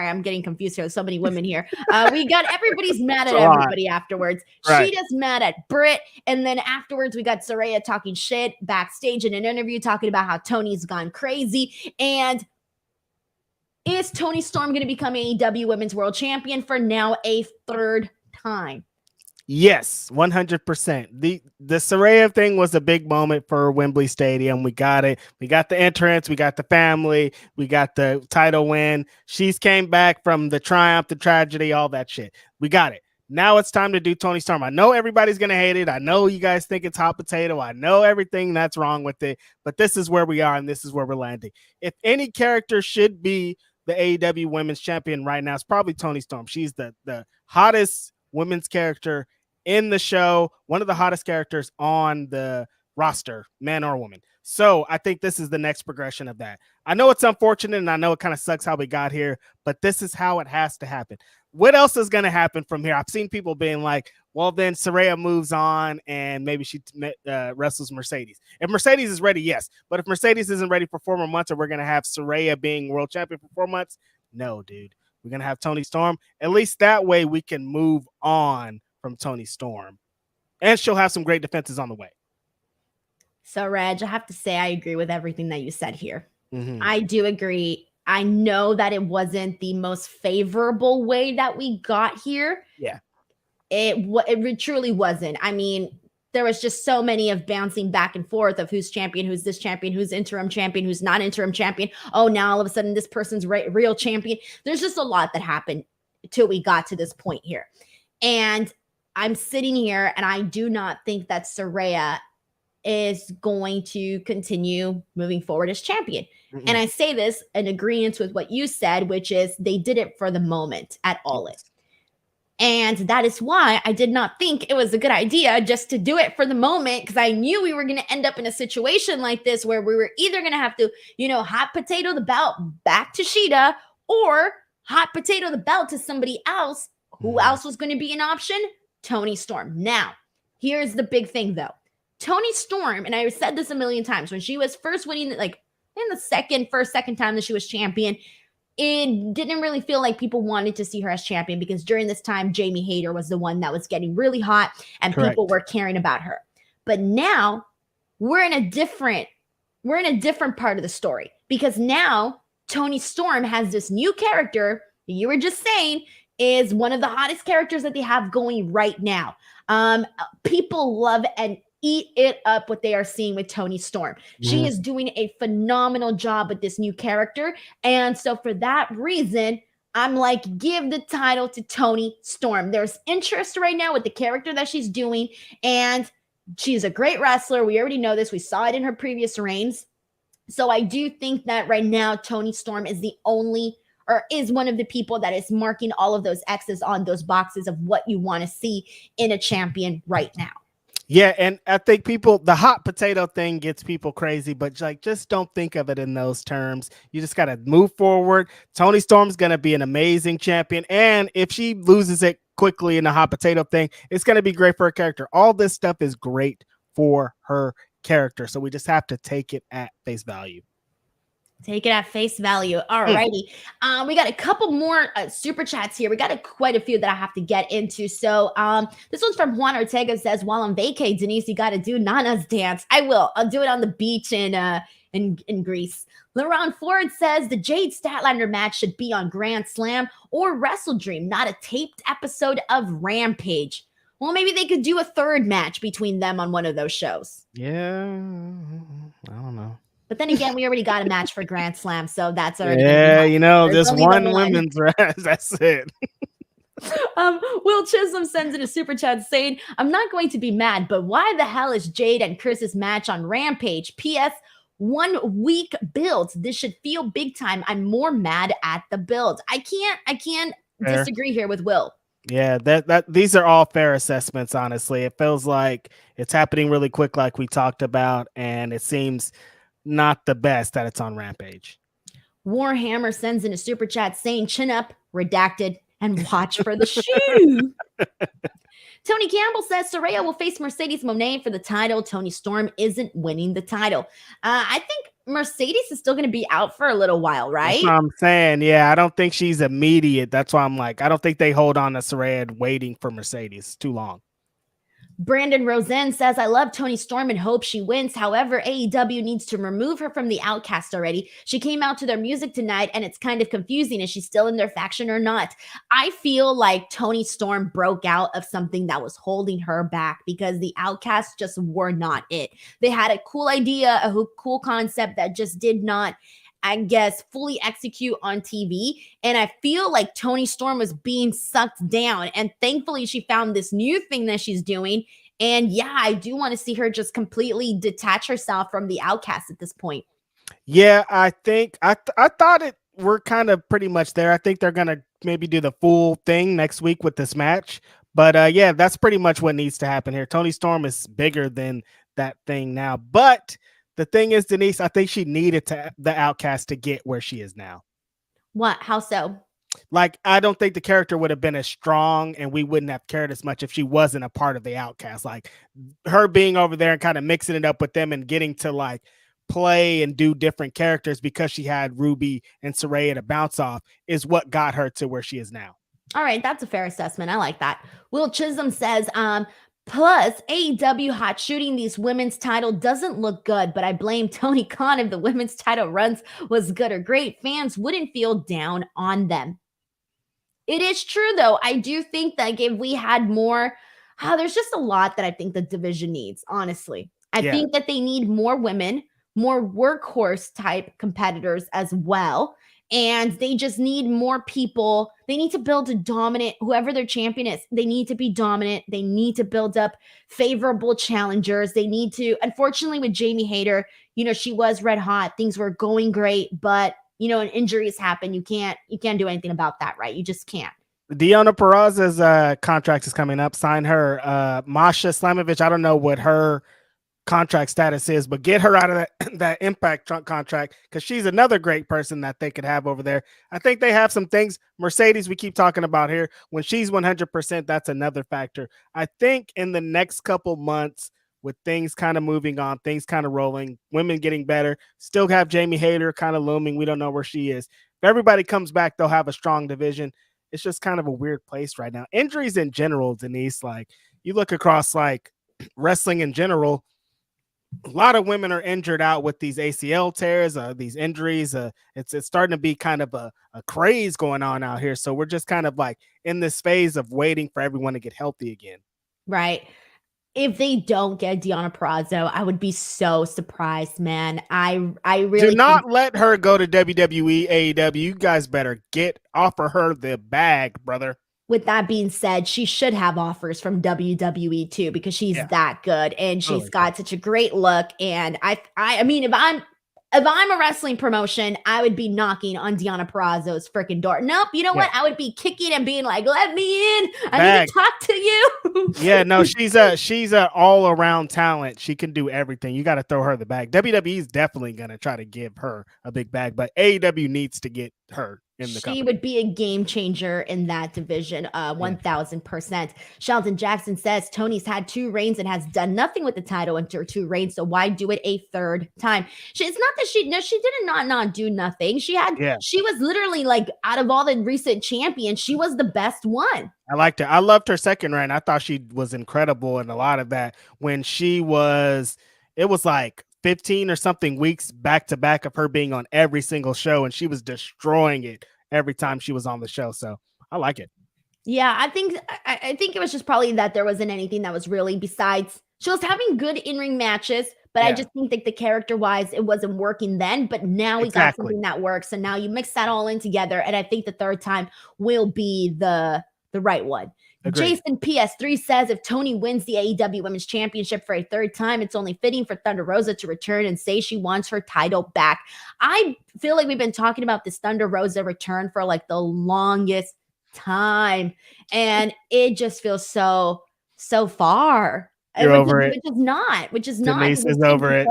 I'm getting confused here. There's so many women here. We got everybody's mad at everybody afterwards. Right. Shida's mad at Britt. And then afterwards, we got Saraya talking shit backstage in an interview, talking about how Toni's gone crazy. And is Toni Storm going to become AEW Women's World Champion for now a 3rd time? Yes, 100%. The Saraya thing was a big moment for Wembley Stadium. We got it. We got the entrance. We got the family. We got the title win. She's came back from the triumph, the tragedy, all that shit. We got it. Now it's time to do Toni Storm. I know everybody's going to hate it. I know you guys think it's hot potato. I know everything that's wrong with it. But this is where we are, and this is where we're landing. If any character should be the AEW Women's Champion right now, it's probably Toni Storm. She's the hottest women's character in the show, one of the hottest characters on the roster, man or woman. So I think this is the next progression of that. I know it's unfortunate, and I know it kind of sucks how we got here, but this is how it has to happen. What else is going to happen from here? I've seen people being like, well, then Saraya moves on and maybe she wrestles Mercedes. If Mercedes is ready, yes. But if Mercedes isn't ready for 4 more months, or we're going to have Saraya being world champion for 4 months, no, dude. We're going to have Toni Storm. At least that way we can move on from Toni Storm. And she'll have some great defenses on the way. So, Reg, I have to say I agree with everything that you said here. I do agree. I know that it wasn't the most favorable way that we got here. Yeah. It truly wasn't. I mean, there was just so many of bouncing back and forth of who's champion, who's this champion, who's interim champion, who's not interim champion. Oh, now all of a sudden this person's real champion. There's just a lot that happened till we got to this point here. And I'm sitting here and I do not think that Saraya is going to continue moving forward as champion. And I say this in agreement with what you said, which is they did it for the moment at All In. And that is why I did not think it was a good idea just to do it for the moment, because I knew we were going to end up in a situation like this where we were either going to have to, hot potato the belt back to Shida or hot potato the belt to somebody else. Who else was going to be an option? Toni Storm. Now, here's the big thing, though. Toni Storm, and I said this a million times, when she was first winning, like in the second time that she was champion, it didn't really feel like people wanted to see her as champion, because during this time, Jamie Hayter was the one that was getting really hot and people were caring about her. But now we're in a different part of the story, because now Toni Storm has this new character you were just saying is one of the hottest characters that they have going right now. People love and eat it up what they are seeing with Toni Storm. She is doing a phenomenal job with this new character. And so for that reason, I'm like, give the title to Toni Storm. There's interest right now with the character that she's doing. And she's a great wrestler. We already know this. We saw it in her previous reigns. So I do think that right now, Toni Storm is is one of the people that is marking all of those X's on those boxes of what you want to see in a champion right now. Yeah, and I think the hot potato thing gets people crazy, but like, just don't think of it in those terms. You just got to move forward. Toni Storm's going to be an amazing champion. And if she loses it quickly in the hot potato thing, it's going to be great for her character. All this stuff is great for her character. So we just have to take it at face value. Take it at face value. All righty. We got a couple more super chats here. We got quite a few that I have to get into. So this one's from Juan Ortega. Says, while on vacay, Denise, you got to do Nana's dance. I will. I'll do it on the beach in Greece. LaRon Ford says the Jade Statlander match should be on Grand Slam or Wrestle Dream, not a taped episode of Rampage. Well, maybe they could do a third match between them on one of those shows. Yeah, I don't know. But then again, we already got a match for Grand Slam, so that's already just one women's match. That's it. Will Chisholm sends in a super chat saying, I'm not going to be mad, but why the hell is Jade and Chris's match on Rampage? P.S. 1 week builds. This should feel big time. I'm more mad at the build. I can't disagree here with Will. Yeah, that these are all fair assessments, honestly. It feels like it's happening really quick, like we talked about, and it seems not the best that it's on Rampage. Warhammer sends in a super chat saying, chin up, redacted, and watch for the shoe. Tony Campbell says Saraya will face Mercedes Moné for the title. Toni Storm isn't winning the title. I think Mercedes is still going to be out for a little while, right? That's what I'm saying. Yeah, I don't think she's immediate. That's why I'm like, I don't think they hold on to Saraya waiting for Mercedes. It's too long. Brandon Rosen says, I love Toni Storm and hope she wins. However, AEW needs to remove her from the Outcast already. She came out to their music tonight, and it's kind of confusing. Is she still in their faction or not? I feel like Toni Storm broke out of something that was holding her back because the Outcasts just were not it. They had a cool idea, a cool concept that just did not, I guess, fully execute on TV. And I feel like Toni Storm was being sucked down. And thankfully, she found this new thing that she's doing. And yeah, I do want to see her just completely detach herself from the Outcast at this point. Yeah, I think I thought we're kind of pretty much there. I think they're going to maybe do the full thing next week with this match. But yeah, that's pretty much what needs to happen here. Toni Storm is bigger than that thing now. But the thing is, Denise, I think she needed the Outcast to get where she is now. What? How so? Like, I don't think the character would have been as strong and we wouldn't have cared as much if she wasn't a part of the Outcast. Like, her being over there and kind of mixing it up with them and getting to like play and do different characters because she had Ruby and Saraya to bounce off is what got her to where she is now. All right, that's a fair assessment. I like that. Will Chisholm says, plus, AEW hot shooting these women's title doesn't look good, but I blame Tony Khan if the women's title runs was good or great. Fans wouldn't feel down on them. It is true, though. I do think that if we had more, there's just a lot that I think the division needs, honestly. I think that they need more women, more workhorse type competitors as well. And they just need more people. They need to build a dominant, whoever their champion is, they need to be dominant. They need to build up favorable challengers. They need to, unfortunately with Jamie Hayter, she was red hot. Things were going great, but when injuries happen, you can't do anything about that, right? You just can't. Deonna Purrazzo's contract is coming up. Sign her. Masha Slamovich, I don't know what her contract status is, but get her out of that Impact contract because she's another great person that they could have over there. I think they have some things. Mercedes, we keep talking about here. When she's 100%, that's another factor. I think in the next couple months, with things kind of moving on, things kind of rolling, women getting better, still have Jamie Hayter kind of looming. We don't know where she is. If everybody comes back, they'll have a strong division. It's just kind of a weird place right now. Injuries in general, Denise, like you look across like wrestling in general, a lot of women are injured out with these ACL tears, these injuries. It's starting to be kind of a craze going on out here. So we're just kind of like in this phase of waiting for everyone to get healthy again. Right. If they don't get Deonna Purrazzo, I would be so surprised, man. I really do not let her go to WWE, AEW. You guys better offer her the bag, brother. With that being said, she should have offers from WWE too, because she's that good and she's got such a great look. And I mean, if I'm If I'm a wrestling promotion, I would be knocking on Deonna Purrazzo's freaking door. Nope. You know what? I would be kicking and being like, let me in. I need to talk to you. Yeah, no, she's a all around talent. She can do everything. You got to throw her the bag. WWE is definitely going to try to give her a big bag, but AEW needs to get her in the company. She would be a game changer in that division, 1000%. Sheldon Jackson says Toni's had 2 reigns and has done nothing with the title in her 2 reigns, so why do it a 3rd time? It's not that she did not do nothing. She was literally like, out of all the recent champions, she was the best one. I liked her. I loved her 2nd reign. I thought she was incredible in a lot of that when it was like 15 or something weeks back to back of her being on every single show, and she was destroying it every time she was on the show. So I like it. Yeah, I think it was just probably that there wasn't anything that was really besides she was having good in-ring matches, but I just think that the character-wise, it wasn't working then, but now we got something that works, and now you mix that all in together, and I think the 3rd time will be the right one. Agreed. Jason PS3 says if Toni wins the AEW Women's Championship for a 3rd time, it's only fitting for Thunder Rosa to return and say she wants her title back. I feel like we've been talking about this Thunder Rosa return for like the longest time, and it just feels so far. You're over it. Which is not. Denise is over it.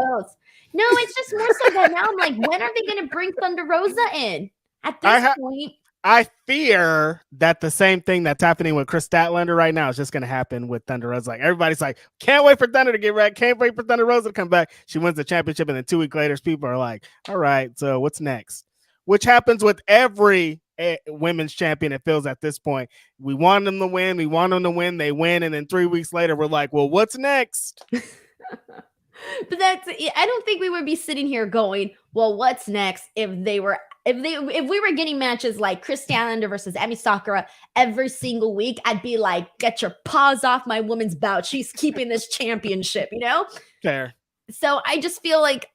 No, it's just more so that now I'm like, when are they going to bring Thunder Rosa in? At this point, I fear that the same thing that's happening with Chris Statlander right now is just going to happen with Thunder Rosa. Like everybody's like, can't wait for Thunder to get back. Can't wait for Thunder Rosa to come back. She wins the championship, and then 2 weeks later, people are like, all right, so what's next? Which happens with every women's champion. It feels at this point, we want them to win. We want them to win. They win, and then 3 weeks later, we're like, well, what's next? But I don't think we would be sitting here going, well, what's next if we were getting matches like Chris Statlander versus Emi Sakura every single week. I'd be like, get your paws off my woman's bout. She's keeping this championship, you know? Fair. So I just feel like,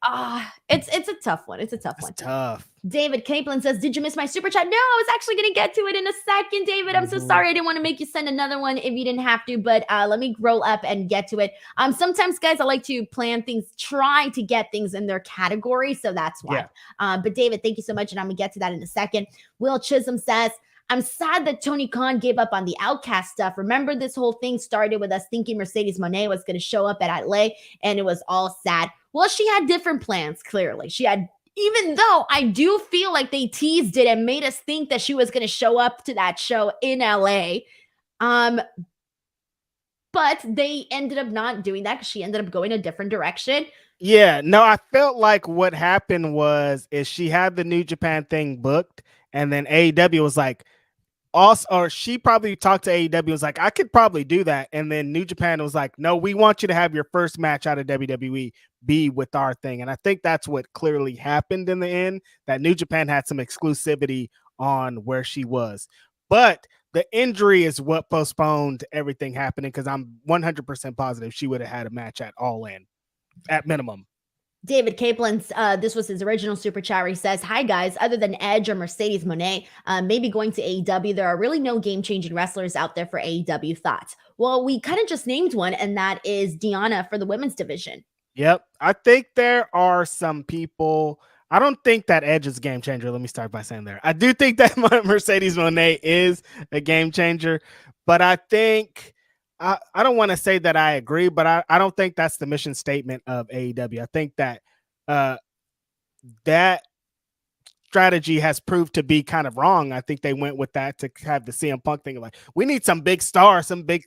it's a tough one. It's a tough one. Tough. David Capelin says, did you miss my super chat? No, I was actually going to get to it in a second, David. I'm so sorry. I didn't want to make you send another one if you didn't have to, but let me roll up and get to it. Sometimes, guys, I like to plan things, try to get things in their category, so that's why. Yeah. But David, thank you so much, and I'm going to get to that in a second. Will Chisholm says, I'm sad that Tony Khan gave up on the Outcast stuff. Remember, this whole thing started with us thinking Mercedes Moné was going to show up at LA, and it was all sad. Well, she had different plans, clearly. Even though I do feel like they teased it and made us think that she was going to show up to that show in LA. But they ended up not doing that because she ended up going a different direction. Yeah, no, I felt like what happened is she had the New Japan thing booked, and then AEW was like, also, or she probably talked to AEW, was like, I could probably do that. And then New Japan was like, no, we want you to have your first match out of WWE be with our thing. And I think that's what clearly happened in the end, that New Japan had some exclusivity on where she was. But the injury is what postponed everything happening, because I'm 100% positive she would have had a match at All In, at minimum. David Caplin's, this was his original super chat where he says, hi guys, other than Edge or Mercedes Moné, maybe going to AEW, there are really no game-changing wrestlers out there for AEW. Thoughts? Well, we kind of just named one, and that is Deonna for the women's division. Yep. I think there are some people. I don't think that Edge is a game changer. Let me start by saying there. I do think that Mercedes Moné is a game changer, but I think I don't want to say that I agree, but I don't think that's the mission statement of AEW. I think that that strategy has proved to be kind of wrong. I think they went with that to have the CM Punk thing. Like, we need some big star, some big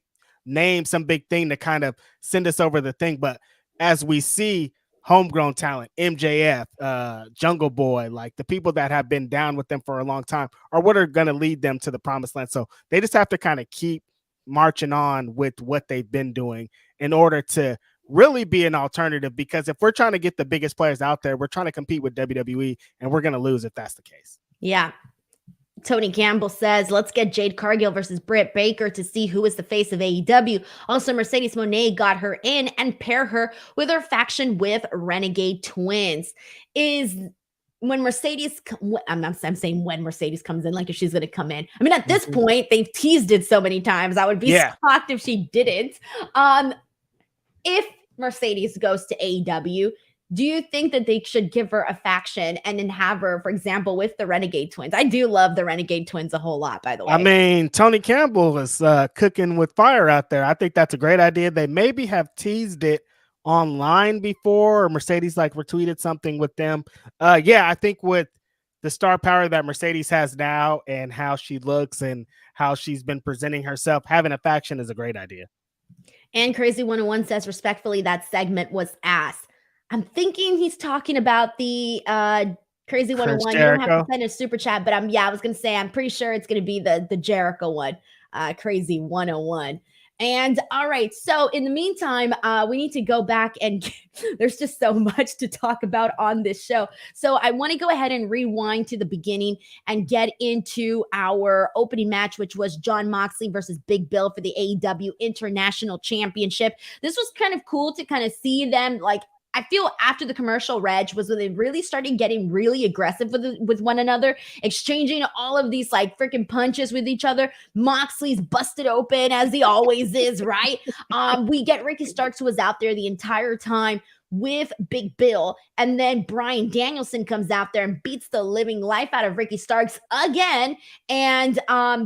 name, some big thing to kind of send us over the thing. But as we see, homegrown talent, MJF, Jungle Boy, like the people that have been down with them for a long time are what are going to lead them to the promised land. So they just have to kind of keep marching on with what they've been doing in order to really be an alternative, because if we're trying to get the biggest players out there, we're trying to compete with WWE, and we're going to lose if that's the case. Yeah. Tony Campbell says, let's get Jade Cargill versus Britt Baker to see who is the face of AEW. Also, Mercedes Moné got her in and pair her with her faction with Renegade Twins. Is when Mercedes, I'm saying when Mercedes comes in, like if she's going to come in. I mean, at this point, they've teased it so many times. I would be shocked if she didn't. If Mercedes goes to AEW, Do you think that they should give her a faction and then have her, for example, with the Renegade Twins? I do love the Renegade Twins a whole lot, by the way. I mean, Tony Campbell is cooking with fire out there. I think that's a great idea. They maybe have teased it online before, or Mercedes like retweeted something with them. Yeah, I think with the star power that Mercedes has now and how she looks and how she's been presenting herself, having a faction is a great idea. And Crazy 101 says, respectfully, that segment was ass. I'm thinking he's talking about the Crazy 101. You don't have to send a super chat, but I was going to say, I'm pretty sure it's going to be the Jericho one, Crazy 101. And all right, so in the meantime, we need to go back and there's just so much to talk about on this show. So I want to go ahead and rewind to the beginning and get into our opening match, which was Jon Moxley versus Big Bill for the AEW International Championship. This was kind of cool to kind of see them, like, I feel after the commercial, Reg, was when they really started getting really aggressive with one another, exchanging all of these like freaking punches with each other. Moxley's busted open as he always is, right? We get Ricky Starks, who was out there the entire time with Big Bill, and then Bryan Danielson comes out there and beats the living life out of Ricky Starks again, and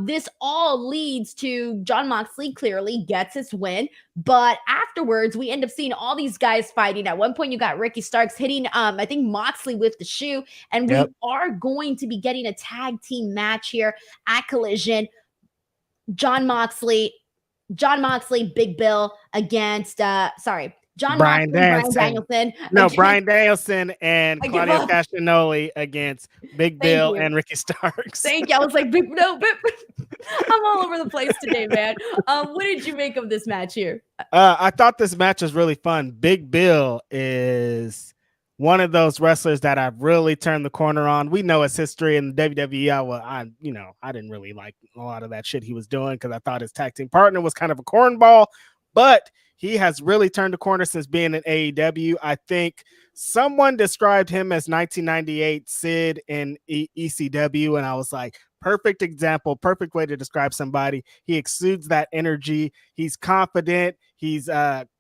this all leads to Jon Moxley clearly gets his win, but afterwards we end up seeing all these guys fighting. At one point you got Ricky Starks hitting I think Moxley with the shoe, and we are going to be getting a tag team match here at Collision. Jon Moxley, Big Bill against Bryan Danielson. No, Bryan Danielson and Claudio Castagnoli against Big Bill and Ricky Starks. Thank you. I was like, I'm all over the place today, man. What did you make of this match here? I thought this match was really fun. Big Bill is one of those wrestlers that I've really turned the corner on. We know his history in the WWE. I didn't really like a lot of that shit he was doing because I thought his tag team partner was kind of a cornball, but he has really turned the corner since being in AEW. I think someone described him as 1998 Sid in ECW, and I was like, perfect example, perfect way to describe somebody. He exudes that energy. He's confident. He's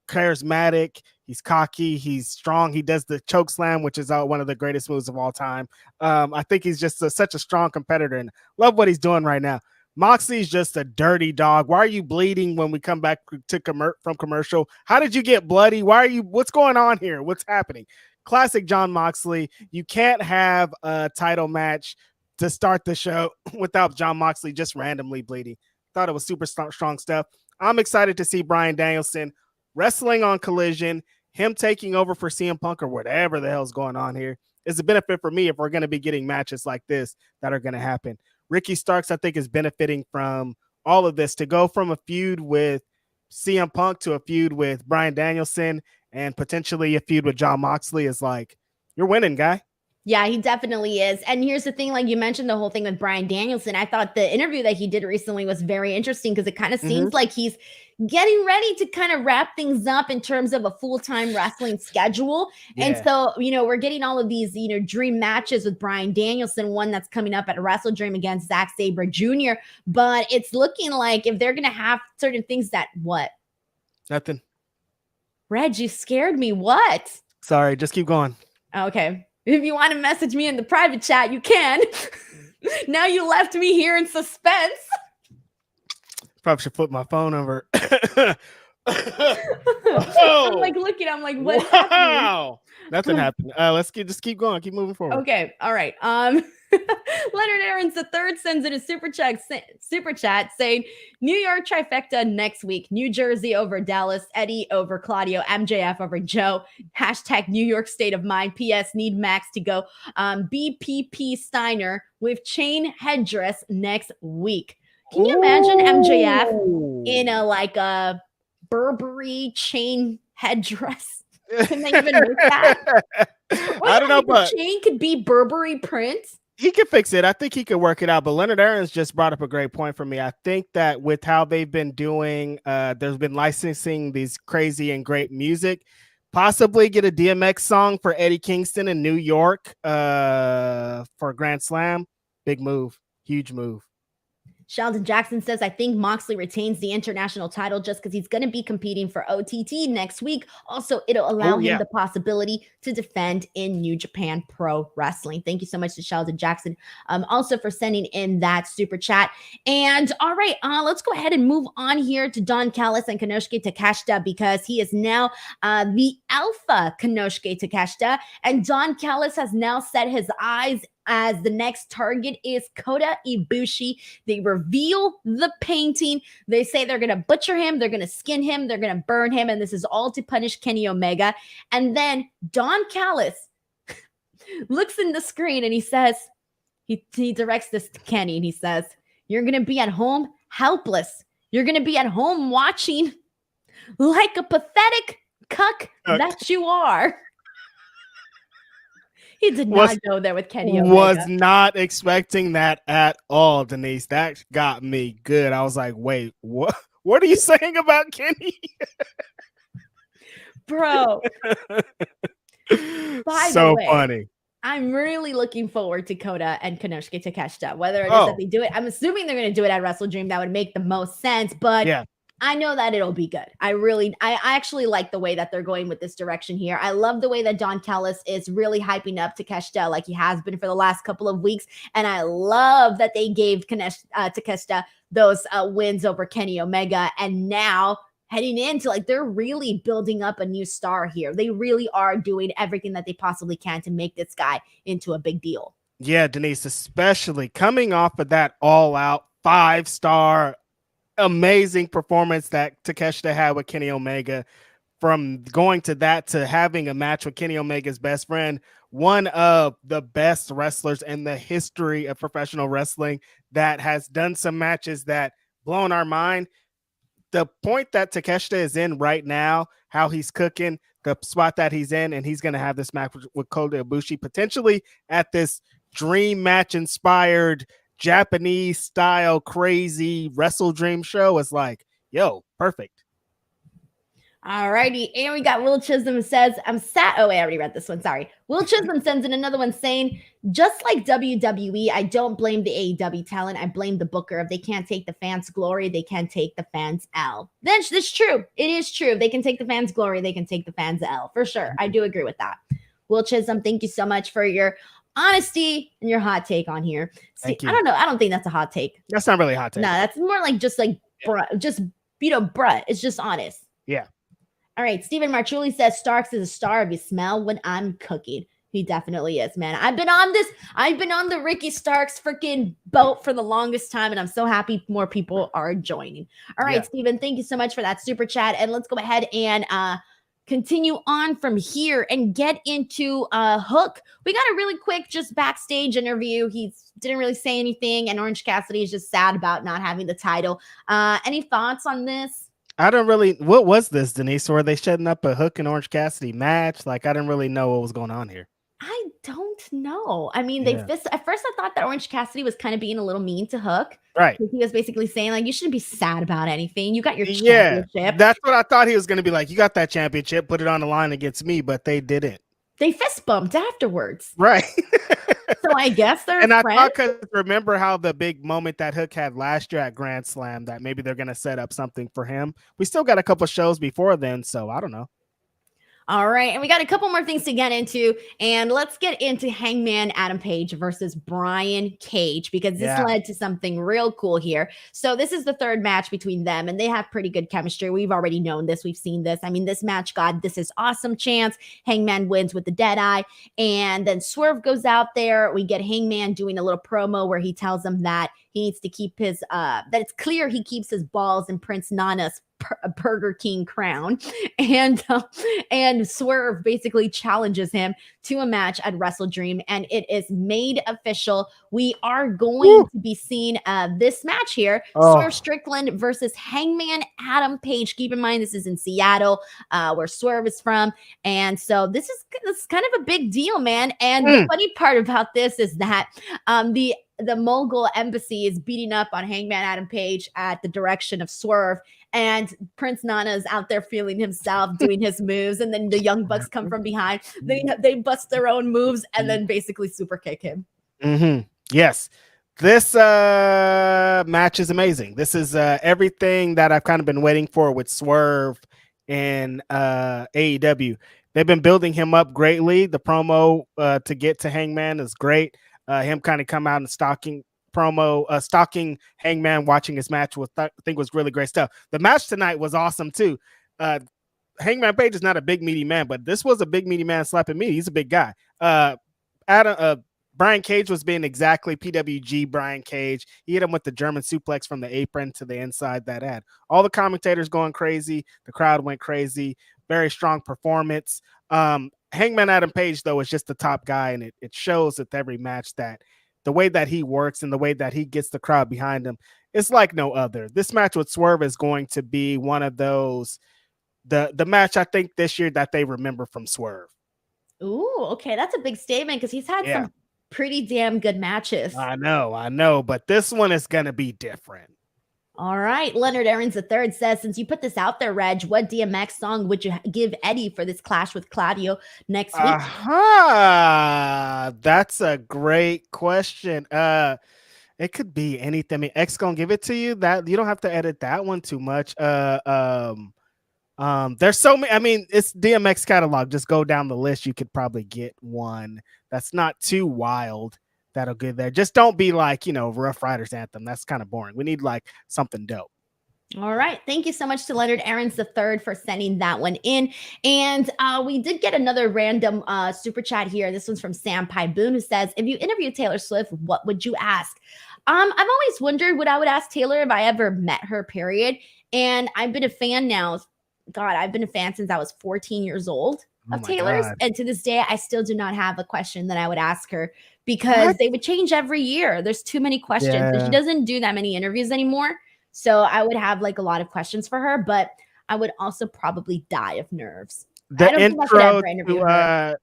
charismatic. He's cocky. He's strong. He does the choke slam, which is one of the greatest moves of all time. I think he's just such a strong competitor, and love what he's doing right now. Moxley's just a dirty dog. Why are you bleeding when we come back from commercial? How did you get bloody? What's going on here? What's happening? Classic Jon Moxley. You can't have a title match to start the show without Jon Moxley just randomly bleeding. Thought it was super strong stuff. I'm excited to see Bryan Danielson wrestling on Collision, him taking over for CM Punk or whatever the hell's going on here. Is a benefit for me if we're going to be getting matches like this that are going to happen. Ricky Starks, I think, is benefiting from all of this. To go from a feud with CM Punk to a feud with Bryan Danielson and potentially a feud with Jon Moxley is like, you're winning, guy. Yeah, he definitely is. And here's the thing, like you mentioned the whole thing with Bryan Danielson. I thought the interview that he did recently was very interesting because it kind of seems like he's getting ready to kind of wrap things up in terms of a full-time wrestling schedule. Yeah. And so, we're getting all of these, dream matches with Bryan Danielson, one that's coming up at Wrestle Dream against Zack Sabre Jr. But it's looking like if they're going to have certain things that what? Nothing. Reg, you scared me. What? Sorry, just keep going. Okay. If you want to message me in the private chat, you can. Now you left me here in suspense. Probably should flip my phone over. I'm like looking. I'm like, what? Wow. Nothing happened. Let's just keep going. Keep moving forward. Okay. All right. Leonard Aarons III sends in a super chat saying New York trifecta next week. New Jersey over Dallas, Eddie over Claudio, MJF over Joe. # New York state of mind. PS need Max to go. BPP Steiner with chain headdress next week. Can you imagine MJF in a Burberry chain headdress? Can they even make that? I don't know, but the chain could be Burberry print. He could fix it. I think he could work it out. But Leonard Aarons just brought up a great point for me. I think that with how they've been doing, there's been licensing these crazy and great music. Possibly get a DMX song for Eddie Kingston in New York for Grand Slam. Big move. Huge move. Sheldon Jackson says, I think Moxley retains the international title just because he's going to be competing for OTT next week. Also, it'll allow him the possibility to defend in New Japan Pro Wrestling. Thank you so much to Sheldon Jackson also for sending in that super chat. And all right, let's go ahead and move on here to Don Callis and Konosuke Takeshita, because he is now the alpha Konosuke Takeshita. And Don Callis has now set his eyes as the next target is Kota Ibushi. They reveal the painting. They say they're going to butcher him. They're going to skin him. They're going to burn him. And this is all to punish Kenny Omega. And then Don Callis looks in the screen and he says, he directs this to Kenny and he says, you're going to be at home helpless. You're going to be at home watching like a pathetic cuck that you are. He did not go there with Kenny Omega. Was not expecting that at all, Denise. That got me good. I was like, wait, what? What are you saying about Kenny? Bro. By so the way, funny. I'm really looking forward to Kota and Konosuke Takeshita. Whether it is that they do it, I'm assuming they're going to do it at Wrestle Dream. That would make the most sense. But yeah, I know that it'll be good. I actually like the way that they're going with this direction here. I love the way that Don Callis is really hyping up Takeshita like he has been for the last couple of weeks. And I love that they gave Takeshita those wins over Kenny Omega. And now heading into, like, they're really building up a new star here. They really are doing everything that they possibly can to make this guy into a big deal. Yeah, Denise, especially coming off of that all-out 5-star amazing performance that Takeshita had with Kenny Omega. From going to that to having a match with Kenny Omega's best friend, one of the best wrestlers in the history of professional wrestling that has done some matches that blown our mind. The point that Takeshita is in right now, how he's cooking, the spot that he's in, and he's going to have this match with Kota Ibushi potentially at this dream match inspired Japanese style crazy Wrestle Dream show is like, yo, perfect. All righty. And we got Will Chisholm says, I'm sad. Oh, wait, I already read this one. Sorry. Will Chisholm sends in another one saying, just like WWE, I don't blame the AEW talent. I blame the booker. If they can't take the fans' glory, they can take the fans' L. That's true. It is true. If they can take the fans' glory, they can take the fans' L. For sure. I do agree with that. Will Chisholm, thank you so much for your honesty and your hot take on here. See, I don't know. I don't think that's a hot take. That's not really a hot take. No, that's more like bruh. It's just honest. Yeah. All right. Stephen Marchuli says Starks is a star if you smell what I'm cooking. He definitely is, man. I've been on the Ricky Starks freaking boat for the longest time, and I'm so happy more people are joining. All right, Stephen, thank you so much for that super chat. And let's go ahead and continue on from here and get into Hook. We got a really quick just backstage interview. He didn't really say anything, and Orange Cassidy is just sad about not having the title. Any thoughts on this? I don't really. What was this, Denise? Or were they setting up a Hook and Orange Cassidy match? Like, I didn't really know what was going on here. I don't know. I mean, at first I thought that Orange Cassidy was kind of being a little mean to Hook. Right. He was basically saying, like, you shouldn't be sad about anything. You got your championship. That's what I thought he was going to be like. You got that championship, put it on the line against me, but they didn't. They fist bumped afterwards. Right. So I guess they're and friends. I thought, because remember how the big moment that Hook had last year at Grand Slam, that maybe they're going to set up something for him. We still got a couple shows before then, so I don't know. All right, and we got a couple more things to get into, and let's get into Hangman Adam Page versus Brian Cage, because this led to something real cool here. So this is the third match between them, and they have pretty good chemistry. We've already known this. We've seen this. I mean, this match got This Is Awesome chance. Hangman wins with the Deadeye, and then Swerve goes out there. We get Hangman doing a little promo where he tells them that he needs to keep his, that it's clear he keeps his balls in Prince Nana's Burger King crown, and Swerve basically challenges him to a match at Wrestle Dream, and it is made official. We are going to be seeing this match here, Swerve Strickland versus Hangman Adam Page. Keep in mind, this is in Seattle, where Swerve is from, and so this is kind of a big deal, man. And the funny part about this is that the Mogul embassy is beating up on Hangman Adam Page at the direction of Swerve, and Prince Nana is out there feeling himself, doing his moves, and then the Young Bucks come from behind. They bust their own moves and then basically super kick him. Yes. This match is amazing. This is everything that I've kind of been waiting for with Swerve and AEW. They've been building him up greatly. The promo to get to Hangman is great. Him kind of come out and stalking Hangman, watching his match I think was really great stuff. The match tonight was awesome too. Hangman Page is not a big meaty man, but this was a big meaty man slapping meaty. He's a big guy. Brian Cage was being exactly PWG Brian Cage. He hit him with the German suplex from the apron to the inside that had all the commentators going crazy. The crowd went crazy. Very strong performance. Hangman Adam Page, though, is just the top guy, and it shows with every match that the way that he works and the way that he gets the crowd behind him, it's like no other. This match with Swerve is going to be one of those, the match I think this year that they remember from Swerve. Ooh, okay. That's a big statement because he's had some pretty damn good matches. I know, but this one is going to be different. All right. Leonard Aarons III says, since you put this out there, Reg, what DMX song would you give Eddie for this clash with Claudio next week? That's a great question. It could be anything. I mean, X gonna give it to you. That you don't have to edit that one too much. There's so many. I mean, it's DMX catalog. Just go down the list. You could probably get one that's not too wild. That'll get there. Just don't be like, Rough Riders anthem. That's kind of boring. We need like something dope. All right. Thank you so much to Leonard Aarons III for sending that one in. And we did get another random super chat here. This one's from Sam Pyboon, who says, if you interview Taylor Swift, what would you ask? I've always wondered what I would ask Taylor if I ever met her, period. And I've been a fan now. God, I've been a fan since I was 14 years old of Taylor's. God. And to this day, I still do not have a question that I would ask her because they would change every year. There's too many questions. Yeah. She doesn't do that many interviews anymore. So I would have like a lot of questions for her, but I would also probably die of nerves. The intro to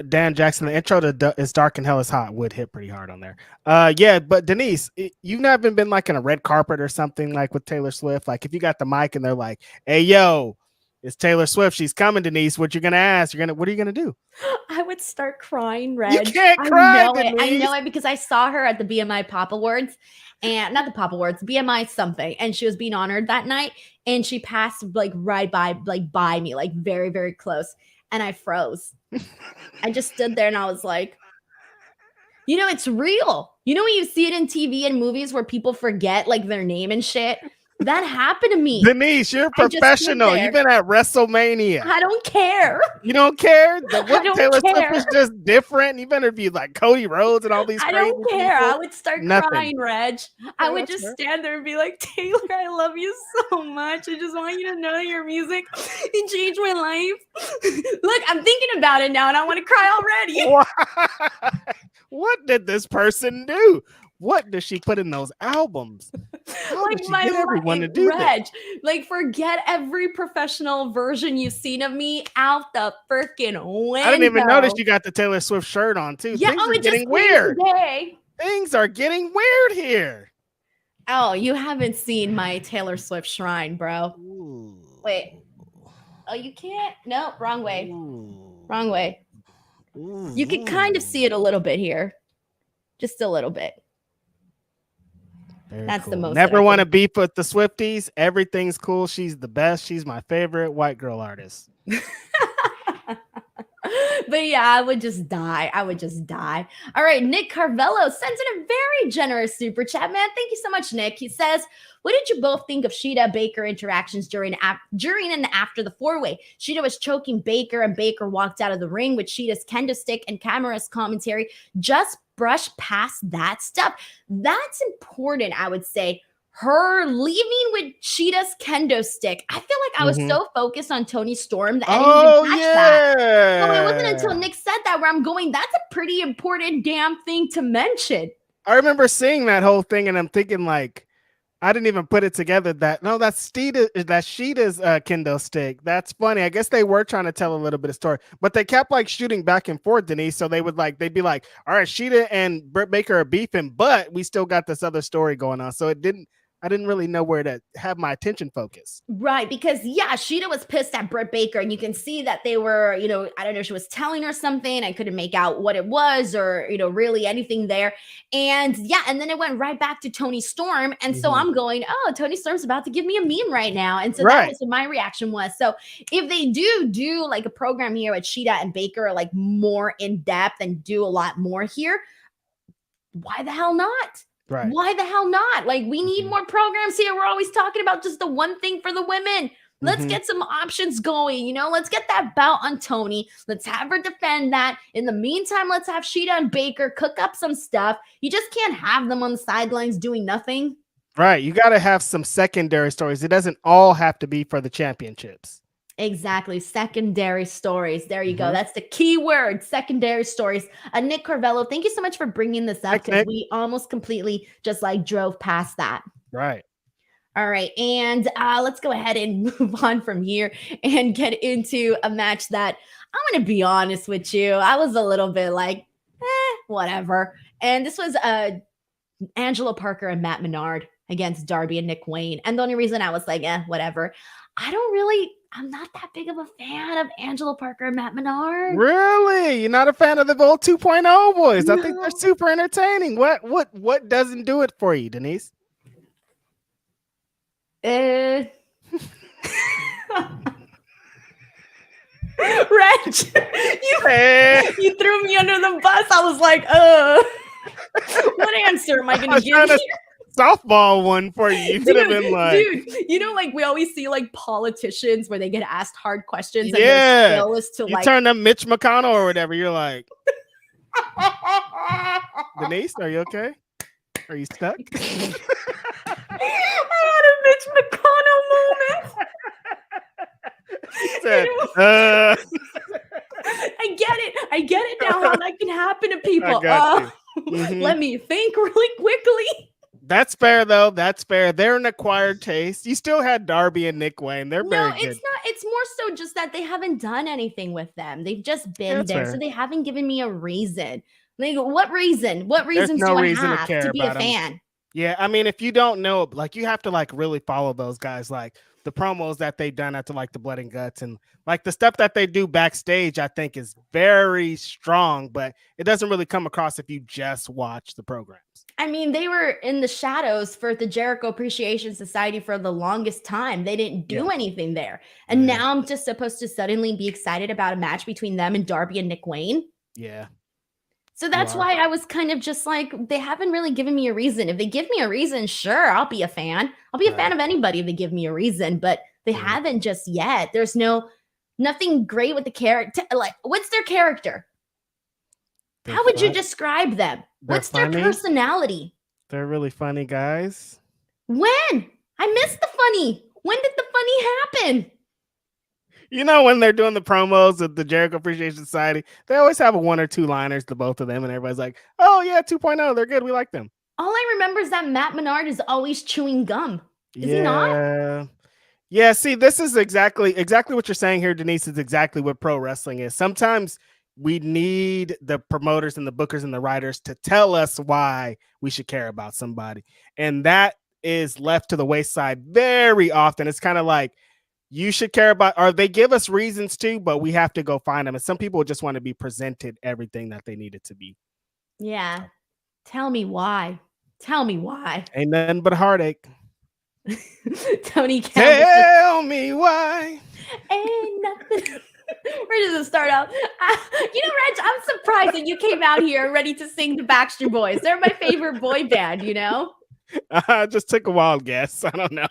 Dan Jackson, the intro to It's Dark and Hell is Hot would hit pretty hard on there. Yeah, but Denise, you've never been like in a red carpet or something like with Taylor Swift. Like if you got the mic and they're like, hey, yo, it's Taylor Swift. She's coming, Denise. What you gonna ask? What are you gonna do? I would start crying, Reg. You can't cry, I know it because I saw her at the BMI Pop Awards. And not the Pop Awards, BMI something. And she was being honored that night. And she passed like right by me, like very, very close. And I froze. I just stood there and I was like, it's real. When you see it in TV and movies where people forget like their name and shit. That happened to me. Denise, you're a professional. You've been at WrestleMania. I don't care. You don't care? Taylor Swift is just different. You've interviewed like Cody Rhodes and all these crazy I don't care. people. I would start crying, Reg. I would just stand there and be like, Taylor, I love you so much. I just want you to know that your music it changed my life. Look, I'm thinking about it now and I want to cry already. What did this person do? What does she put in those albums? How did she get everyone to do that? Like, forget every professional version you've seen of me out the freaking window. I didn't even notice you got the Taylor Swift shirt on, too. Yeah, Things are getting weird. Today. Things are getting weird here. Oh, you haven't seen my Taylor Swift shrine, bro. Ooh. Wait. Oh, you can't? No, wrong way. Ooh. Wrong way. Ooh. You can kind of see it a little bit here. Just a little bit. Very That's cool. the most. Never want to beef with the Swifties. Everything's cool. She's the best. She's my favorite white girl artist. But yeah, I would just die. All right, Nick Carvello sends in a very generous super chat, man. Thank you so much, Nick. He says, what did you both think of Shida Baker interactions during and after the four-way? Shida was choking Baker and Baker walked out of the ring with Shida's kendo stick and Camara's commentary. Just brush past that stuff. That's important, I would say. Her leaving with Shida's kendo stick. I feel like I was so focused on Toni Storm that I didn't even catch that. So it wasn't until Nick said that where I'm going, that's a pretty important damn thing to mention. I remember seeing that whole thing and I'm thinking like, I didn't even put it together that's Shida's kendo stick. That's funny. I guess they were trying to tell a little bit of story, but they kept like shooting back and forth, Denise. So they'd be like, all right, Shida and Britt Baker are beefing, but we still got this other story going on. So I didn't really know where to have my attention focused. Right, because Shida was pissed at Britt Baker, and you can see that they were, I don't know, she was telling her something. I couldn't make out what it was or, really anything there. And and then it went right back to Toni Storm. And so I'm going, oh, Toni Storm's about to give me a meme right now. And so that was what my reaction was. So if they do like a program here with Shida and Baker, like more in depth and do a lot more here, why the hell not? Right. Why the hell not? Like, we need more programs here. We're always talking about just the one thing for the women. Let's get some options going. Let's get that bout on Toni. Let's have her defend that. In the meantime, let's have Shida and Baker cook up some stuff. You just can't have them on the sidelines doing nothing. Right. You got to have some secondary stories. It doesn't all have to be for the championships. Exactly. Secondary stories. There you go. That's the key word. Secondary stories. Nick Carvello, thank you so much for bringing this up, because we almost completely just like drove past that. Right. All right. And let's go ahead and move on from here and get into a match that I'm going to be honest with you. I was a little bit like, whatever. And this was Angelo Parker and Matt Menard against Darby and Nick Wayne. And the only reason I was like, whatever. I'm not that big of a fan of Angelo Parker and Matt Menard. Really? You're not a fan of the old 2.0 boys? No. I think they're super entertaining. What doesn't do it for you, Denise? Reg, you threw me under the bus. I was like, what answer am I going to give you? Softball one for you. You could have been like, dude, like we always see like politicians where they get asked hard questions. And their skill is to turn them Mitch McConnell or whatever. You're like, Denise, are you okay? Are you stuck? I had a Mitch McConnell moment. I get it now how that can happen to people. Let me think really quickly. That's fair, though. That's fair. They're an acquired taste. You still had Darby and Nick Wayne. They're very good. No, it's not. It's more so just that they haven't done anything with them. They've just been there. Fair. So they haven't given me a reason. Like, what reason? What reasons do I have to be a fan? Yeah, I mean, if you don't know, like, you have to, like, really follow those guys. Like, the promos that they've done after, like, the Blood and Guts. And, like, the stuff that they do backstage, I think, is very strong. But it doesn't really come across if you just watch the programs. I mean, they were in the shadows for the Jericho Appreciation Society for the longest time. They didn't do anything there. And now I'm just supposed to suddenly be excited about a match between them and Darby and Nick Wayne. Yeah. So that's why I was kind of just like, they haven't really given me a reason. If they give me a reason, sure, I'll be a fan. I'll be a fan of anybody if they give me a reason, but they haven't just yet. There's nothing great with the character. Like, what's their character? How would you describe them? What's their personality? They're really funny guys. When? I missed the funny. When did the funny happen? When they're doing the promos of the Jericho Appreciation Society, they always have a one or two liners to both of them, and everybody's like, oh, yeah, 2.0, they're good. We like them. All I remember is that Matt Menard is always chewing gum. Is he not? Yeah, see, this is exactly what you're saying here, Denise, is exactly what pro wrestling is. Sometimes we need the promoters and the bookers and the writers to tell us why we should care about somebody. And that is left to the wayside very often. It's kind of like, you should care about, or they give us reasons to, but we have to go find them. And some people just want to be presented everything that they need it to be. Yeah. Tell me why. Tell me why. Ain't nothing but a heartache. Tony Campbell. Tell me why. Ain't nothing. Where does it start out? Reg, I'm surprised that you came out here ready to sing the Backstreet Boys. They're my favorite boy band, I just took a wild guess. I don't know.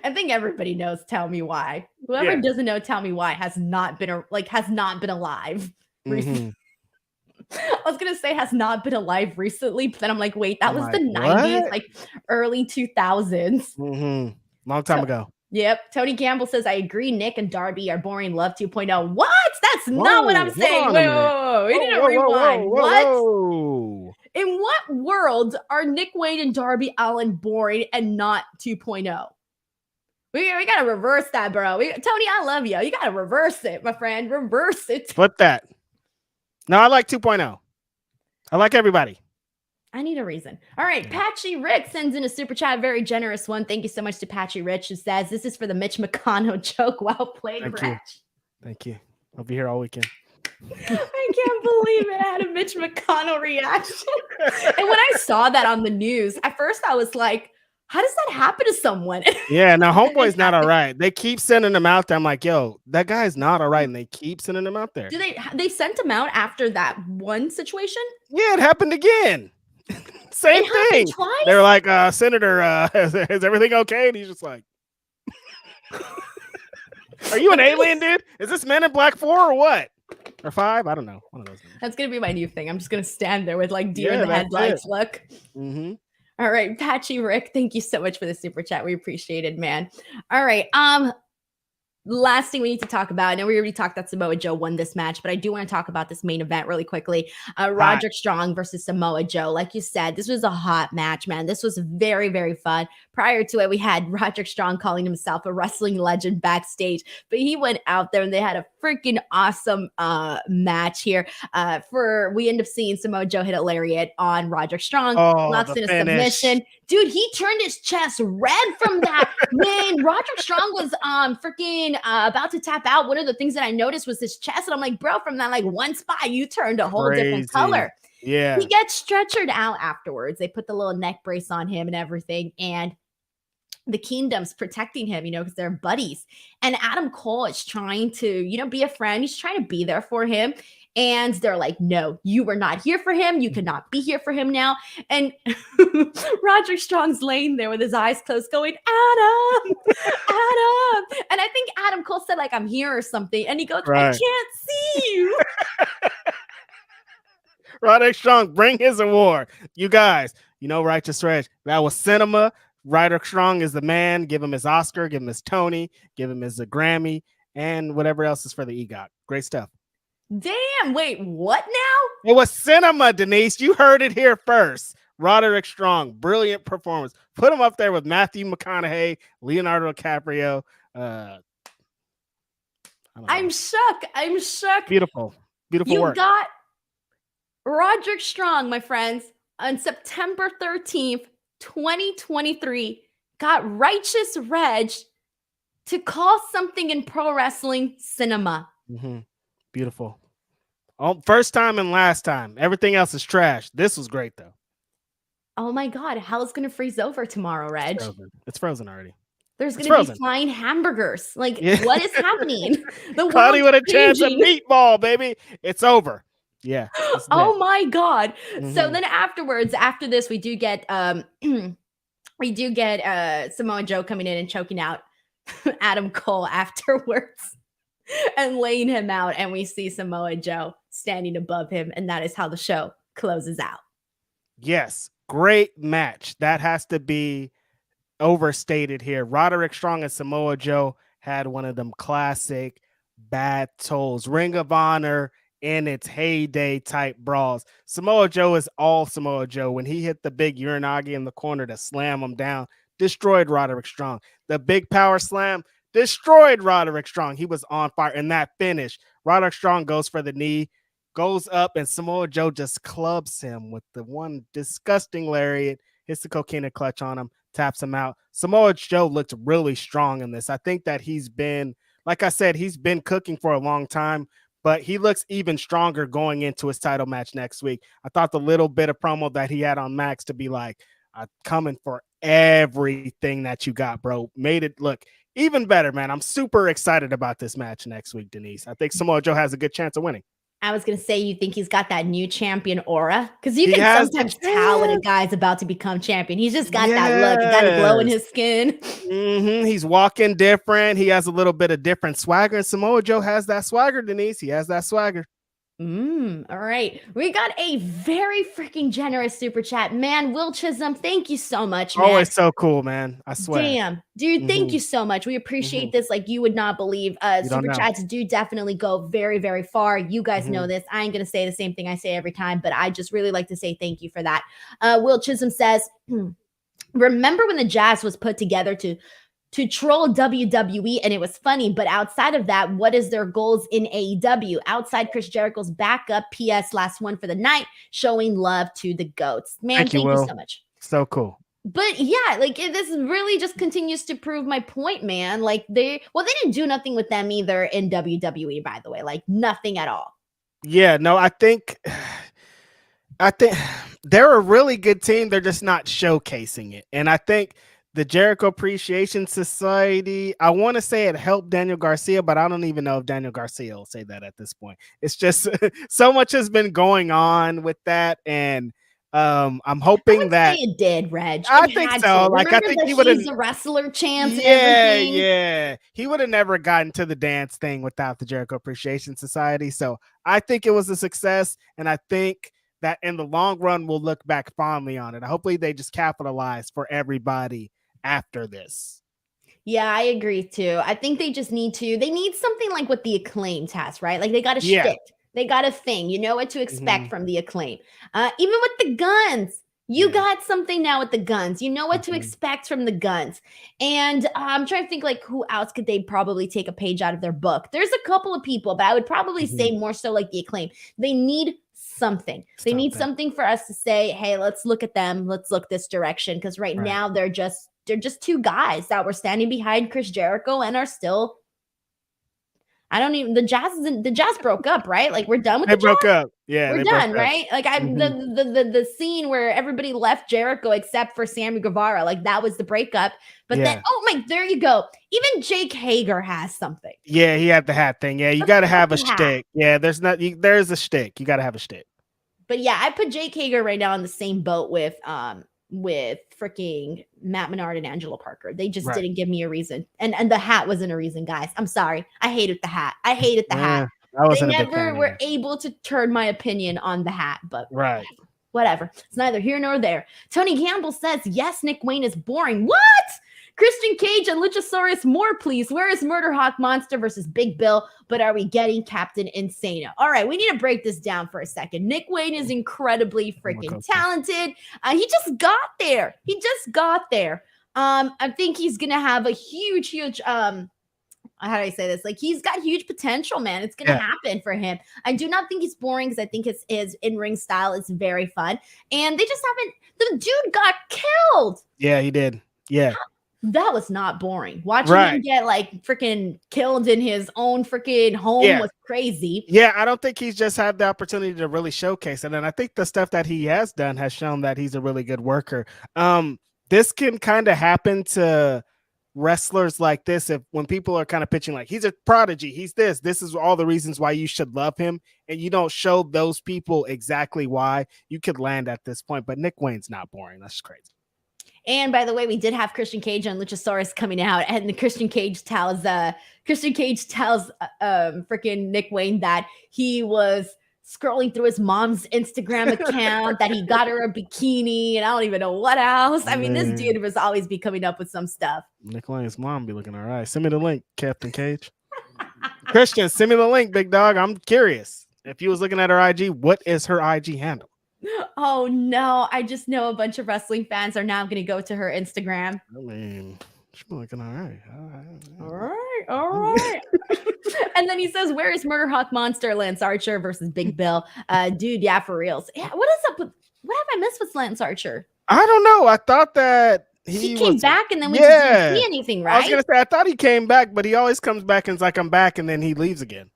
I think everybody knows Tell Me Why. Whoever doesn't know Tell Me Why has not been alive. Mm-hmm. I was gonna say has not been alive recently, but then I'm like, wait, that was the 90s, like early 2000s. Mm-hmm. Long time ago. Yep. Tony Campbell says, I agree. Nick and Darby are boring love 2.0. What? That's not what I'm saying. Whoa. We need to rewind. What? In what world are Nick Wayne and Darby Allin boring and not 2.0? We got to reverse that, bro. Tony, I love you. You got to reverse it, my friend. Reverse it. Flip that. No, I like 2.0. I like everybody. I need a reason. All right. Patchy Rick sends in a super chat, very generous one. Thank you so much to Patchy Rich, who says, this is for the Mitch McConnell joke. Well played, Rich. Thank you. I'll be here all weekend. I can't believe it had a Mitch McConnell reaction. And when I saw that on the news, at first I was like, how does that happen to someone? Yeah, now homeboy's not all right. They keep sending him out there. I'm like, yo, that guy's not all right. And they keep sending him out there. Do they sent him out after that one situation? Yeah, it happened again. Same thing. Twice? They were like, Senator, is everything okay? And he's just like, are you an alien, dude? Is this Men in Black 4 or what? Or 5? I don't know. One of those things. That's going to be my new thing. I'm just going to stand there with like deer in the headlights look. Mm-hmm. All right, Patchy Rick, thank you so much for the super chat. We appreciate it, man. All right, last thing we need to talk about. I know we already talked that Samoa Joe won this match, but I do want to talk about this main event really quickly. Roderick Strong versus Samoa Joe. Like you said, this was a hot match, man. This was very, very fun. Prior to it, we had Roderick Strong calling himself a wrestling legend backstage, but he went out there and they had a freaking awesome match here. We end up seeing Samoa Joe hit a lariat on Roderick Strong, locks in a submission. Dude, he turned his chest red from that. Man, Roderick Strong was freaking about to tap out. One of the things that I noticed was his chest, and I'm like, bro, from that like one spot, you turned a whole different color. Yeah. He gets stretchered out afterwards. They put the little neck brace on him and everything, and the Kingdom's protecting him, because they're buddies. And Adam Cole is trying to, be a friend. He's trying to be there for him. And they're like, no, you were not here for him. You cannot be here for him now. And Roderick Strong's laying there with his eyes closed going, Adam. And I think Adam Cole said, like, I'm here or something. And he goes, I can't see you. Roderick Strong, bring his award. You guys, Righteous Reg, that was cinema. Roderick Strong is the man. Give him his Oscar, give him his Tony, give him his Grammy, and whatever else is for the EGOT. Great stuff. Damn, wait, what now? It was cinema, Denise. You heard it here first. Roderick Strong, brilliant performance. Put him up there with Matthew McConaughey, Leonardo DiCaprio. I'm shook. Beautiful work. You got Roderick Strong, my friends, on September 13th, 2023, got Righteous Reg to call something in pro wrestling cinema. Mm-hmm. Beautiful. First time and last time. Everything else is trash. This was great, though. Oh, my God. Hell's going to freeze over tomorrow, Reg. It's frozen already. There's going to be flying hamburgers. Like, what is happening? The Cloudy with a chance of meatball, baby. It's over. Yeah. Oh, my God. Mm-hmm. So then after this, we do get Samoa Joe coming in and choking out Adam Cole afterwards. And laying him out, and we see Samoa Joe standing above him, and that is how the show closes out. Yes, great match. That has to be overstated here. Roderick Strong and Samoa Joe had one of them classic battles, Ring of Honor in its heyday type brawls. Samoa Joe is all Samoa Joe. When he hit the big Uranagi in the corner to slam him down, destroyed Roderick Strong. The big power slam destroyed Roderick Strong. He was on fire. And that finish, Roderick Strong goes for the knee, goes up, and Samoa Joe just clubs him with the one disgusting lariat, hits the coquina clutch on him, taps him out. Samoa Joe looked really strong in this. I think that he's been, like I said, he's been cooking for a long time, but he looks even stronger going into his title match next week. I thought the little bit of promo that he had on Max to be like, I'm coming for everything that you got, bro, made it look even better, man. I'm super excited about this match next week, Denise. I think Samoa Joe has a good chance of winning. I was going to say, you think he's got that new champion aura? Because you can sometimes tell when a guy's about to become champion. He's just got that look. He got a glow in his skin. Mm-hmm. He's walking different. He has a little bit of different swagger. And Samoa Joe has that swagger, Denise. He has that swagger. All right. We got a very freaking generous super chat. Man, Will Chisholm, thank you so much, man. Always so cool, man. I swear. Damn. Dude, thank you so much. We appreciate this like you would not believe. Super chats do definitely go very, very far. You guys know this. I ain't going to say the same thing I say every time, but I just really like to say thank you for that. Will Chisholm says, remember when the Jazz was put together to to troll WWE, and it was funny. But outside of that, what is their goals in AEW? Outside Chris Jericho's backup, PS last one for the night, showing love to the GOATs. Man, thank you so much. So cool. But yeah, like this really just continues to prove my point, man. Like they didn't do nothing with them either in WWE, by the way, like nothing at all. Yeah, no, I think they're a really good team. They're just not showcasing it. And I think the Jericho Appreciation Society, I want to say it helped Daniel Garcia, but I don't even know if Daniel Garcia will say that at this point. It's just so much has been going on with that. And I'm hoping that it did, Reg. I think so. Like, I think he would have the wrestler chance. Yeah. He would have never gotten to the dance thing without the Jericho Appreciation Society. So I think it was a success. And I think that in the long run, we'll look back fondly on it. Hopefully they just capitalize for everybody after this. Yeah, I agree too. I think they just need something like what the Acclaimed has, right? Like they got a shtick. They got a thing. You know what to expect from the Acclaim. Even with the Guns, you got something now with the Guns. You know what to expect from the Guns. And I'm trying to think like who else could they probably take a page out of their book. There's a couple of people, but I would probably say more so like the Acclaim. They need something. They need something for us to say, hey, let's look at them. Let's look this direction. Because right now they're just two guys that were standing behind Chris Jericho and are still. The Jazz broke up, right? Like we're done with the Jazz. Broke up. Yeah, we're done, right? Like the scene where everybody left Jericho except for Sammy Guevara, like that was the breakup. But then, there you go. Even Jake Hager has something. Yeah, he had the hat thing. Yeah, you got to have a shtick. Yeah, there's a shtick. You got to have a shtick. But yeah, I put Jake Hager right now in the same boat with freaking Matt Menard and Angelo Parker. They just didn't give me a reason. And the hat wasn't a reason, guys. I'm sorry. I hated the hat. hat. They never were able to turn my opinion on the hat, but whatever. It's neither here nor there. Tony Campbell says, yes, Nick Wayne is boring. What? Christian Cage and Luchasaurus more, please. Where is Murder Hawk Monster versus Big Bill? But are we getting Captain Insano? All right, we need to break this down for a second. Nick Wayne is incredibly freaking talented. He just got there. I think he's going to have a huge, how do I say this? Like, he's got huge potential, man. It's going to happen for him. I do not think he's boring because I think his in-ring style is very fun. And they just haven't, the dude got killed. Yeah, he did. Yeah. That was not boring. Watching him get like freaking killed in his own freaking home was crazy. Yeah, I don't think he's just had the opportunity to really showcase it. And I think the stuff that he has done has shown that he's a really good worker. This can kind of happen to wrestlers like this when people are kind of pitching like he's a prodigy, he's this is all the reasons why you should love him, and you don't show those people exactly why, you could land at this point. But Nick Wayne's not boring. That's crazy. And by the way, we did have Christian Cage and Luchasaurus coming out, and Christian Cage tells freaking Nick Wayne that he was scrolling through his mom's Instagram account, that he got her a bikini, and I don't even know what else. I mean, this dude was always be coming up with some stuff. Nick Wayne's mom be looking all right. Send me the link, Captain Cage. Christian, send me the link, big dog. I'm curious. If you was looking at her IG, what is her IG handle? Oh no, I just know a bunch of wrestling fans are now going to go to her Instagram. I mean, she's looking all right. All right. And then he says, where is Murder Hawk Monster, Lance Archer versus Big Bill? Dude, yeah, for reals. Yeah, what have I missed with Lance Archer? I don't know. I thought that he came back and then we just didn't see anything, right? I was going to say, I thought he came back, but he always comes back and is like, I'm back, and then he leaves again.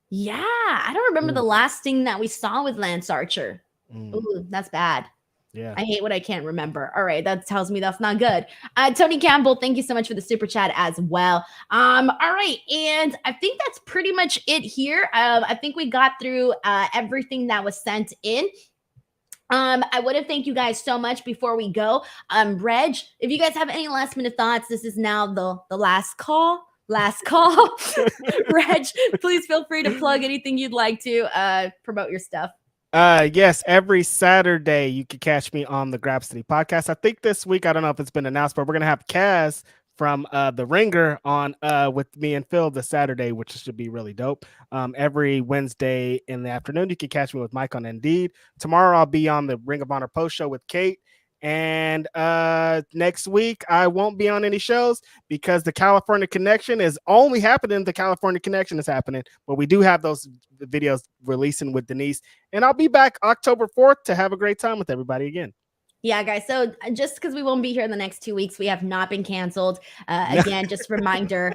Yeah, I don't remember the last thing that we saw with Lance Archer. Ooh, that's bad. Yeah, I hate what I can't remember. All right, that tells me that's not good. Tony Campbell, thank you so much for the super chat as well. All right, and I think that's pretty much it here. I think we got through everything that was sent in. I want to thank you guys so much before we go. Reg, if you guys have any last minute thoughts, this is now the last call. Reg, please feel free to plug anything you'd like to promote your stuff. Yes, every Saturday you can catch me on the Grab City podcast. I think this week, I don't know if it's been announced, but we're gonna have Kaz from the Ringer on with me and Phil this Saturday, which should be really dope. Every Wednesday in the afternoon, you can catch me with Mike on Indeed. Tomorrow I'll be on the Ring of Honor post show with Kate, And next week, I won't be on any shows because the California Connection is only happening. The California Connection is happening, but we do have those videos releasing with Denise. And I'll be back October 4th to have a great time with everybody again. Yeah, guys. So just because we won't be here in the next 2 weeks, we have not been canceled. Again, just reminder,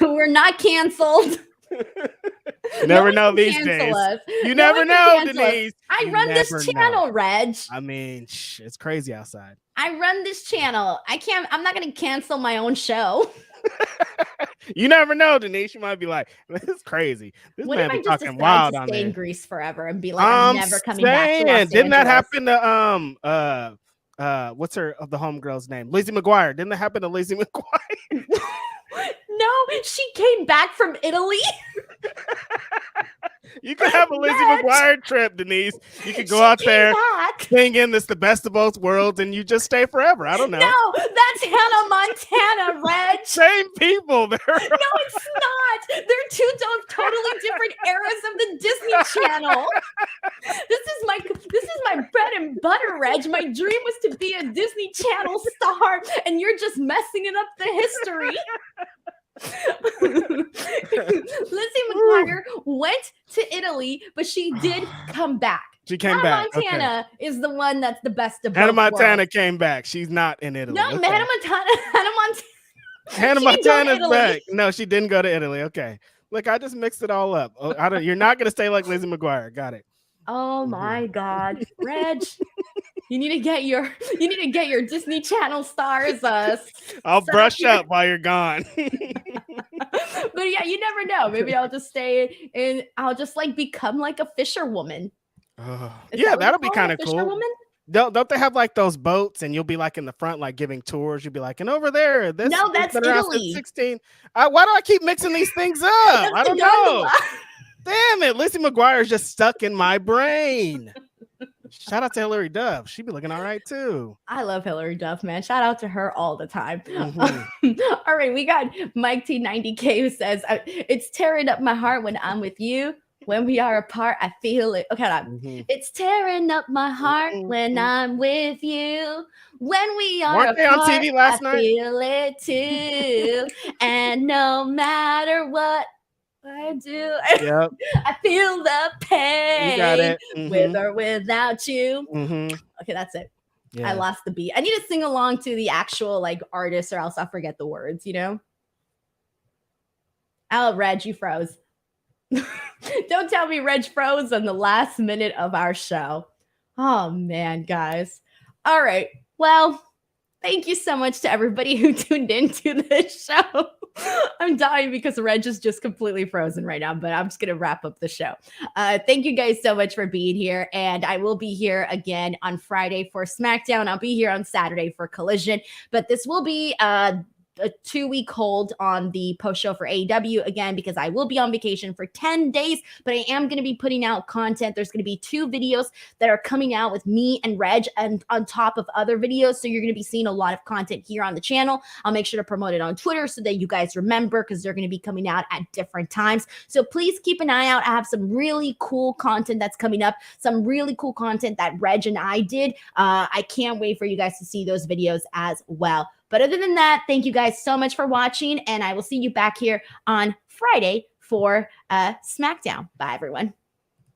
we're not canceled. You never know these days. You never know, Denise. I run this channel, Reg. I mean, it's crazy outside. I run this channel. I'm not going to cancel my own show. You never know, Denise. You might be like, this is crazy. This what man if I be just talking decide wild to on stay there. in Greece forever and be like, I'm never coming back to Los Angeles? Didn't that happen to what's her of the homegirl's name? Lizzie McGuire. Didn't that happen to Lizzie McGuire? No, she came back from Italy. You could have a Lizzie McGuire trip, Denise. You could go out there, sing in this the best of both worlds, and you just stay forever. I don't know. No, that's Hannah Montana, Reg. Same people. No, it's not. They're two totally different eras of the Disney Channel. This is my bread and butter, Reg. My dream was to be a Disney Channel star, and you're just messing it up the history. Lizzie McGuire went to Italy, but she did come back. She came Hannah back. Montana is the one that's the best of both Hannah Montana worlds. Came back. She's not in Italy. No, okay. Hannah Montana's back. No, she didn't go to Italy. Okay. Look, I just mixed it all up. Oh, you're not gonna stay like Lizzie McGuire. Got it. Oh my God, Reg. You need to get your Disney Channel stars. I'll brush up while you're gone. But yeah, you never know. Maybe I'll just stay and I'll just like become like a fisherwoman. Yeah, that'll be kind of cool. Fisherwoman? Don't they have like those boats and you'll be like in the front, like giving tours? You'll be like, and over there, this. No, that's Italy. 16. Why do I keep mixing these things up? I don't know. Damn it, Lizzie McGuire is just stuck in my brain. Shout out to Hilary Duff. She be looking all right too. I love Hilary Duff, man. Shout out to her all the time. All right, we got Mike T90K who says, it's tearing up my heart when I'm with you. When we are apart, I feel it. Okay, it's tearing up my heart when I'm with you. When we are Weren't they on TV last night? I feel it too. And no matter what I do, yep. I feel the pain. You got it. With or without you. Okay, that's it. Yeah. I lost the beat. I need to sing along to the actual like artist or else I'll forget the words, you know? Oh, Reg, you froze. Don't tell me Reg froze on the last minute of our show. Oh, man, guys. All right. Well, thank you so much to everybody who tuned into this show. I'm dying because Reg is just completely frozen right now, but I'm just going to wrap up the show. Thank you guys so much for being here. And I will be here again on Friday for SmackDown. I'll be here on Saturday for Collision, but this will be a 2-week hold on the post show for AEW again, because I will be on vacation for 10 days, but I am going to be putting out content. There's going to be 2 videos that are coming out with me and Reg and on top of other videos. So you're going to be seeing a lot of content here on the channel. I'll make sure to promote it on Twitter so that you guys remember, because they're going to be coming out at different times. So please keep an eye out. I have some really cool content that's coming up, some really cool content that Reg and I did. I can't wait for you guys to see those videos as well. But other than that, thank you guys so much for watching, and I will see you back here on Friday for SmackDown. Bye, everyone.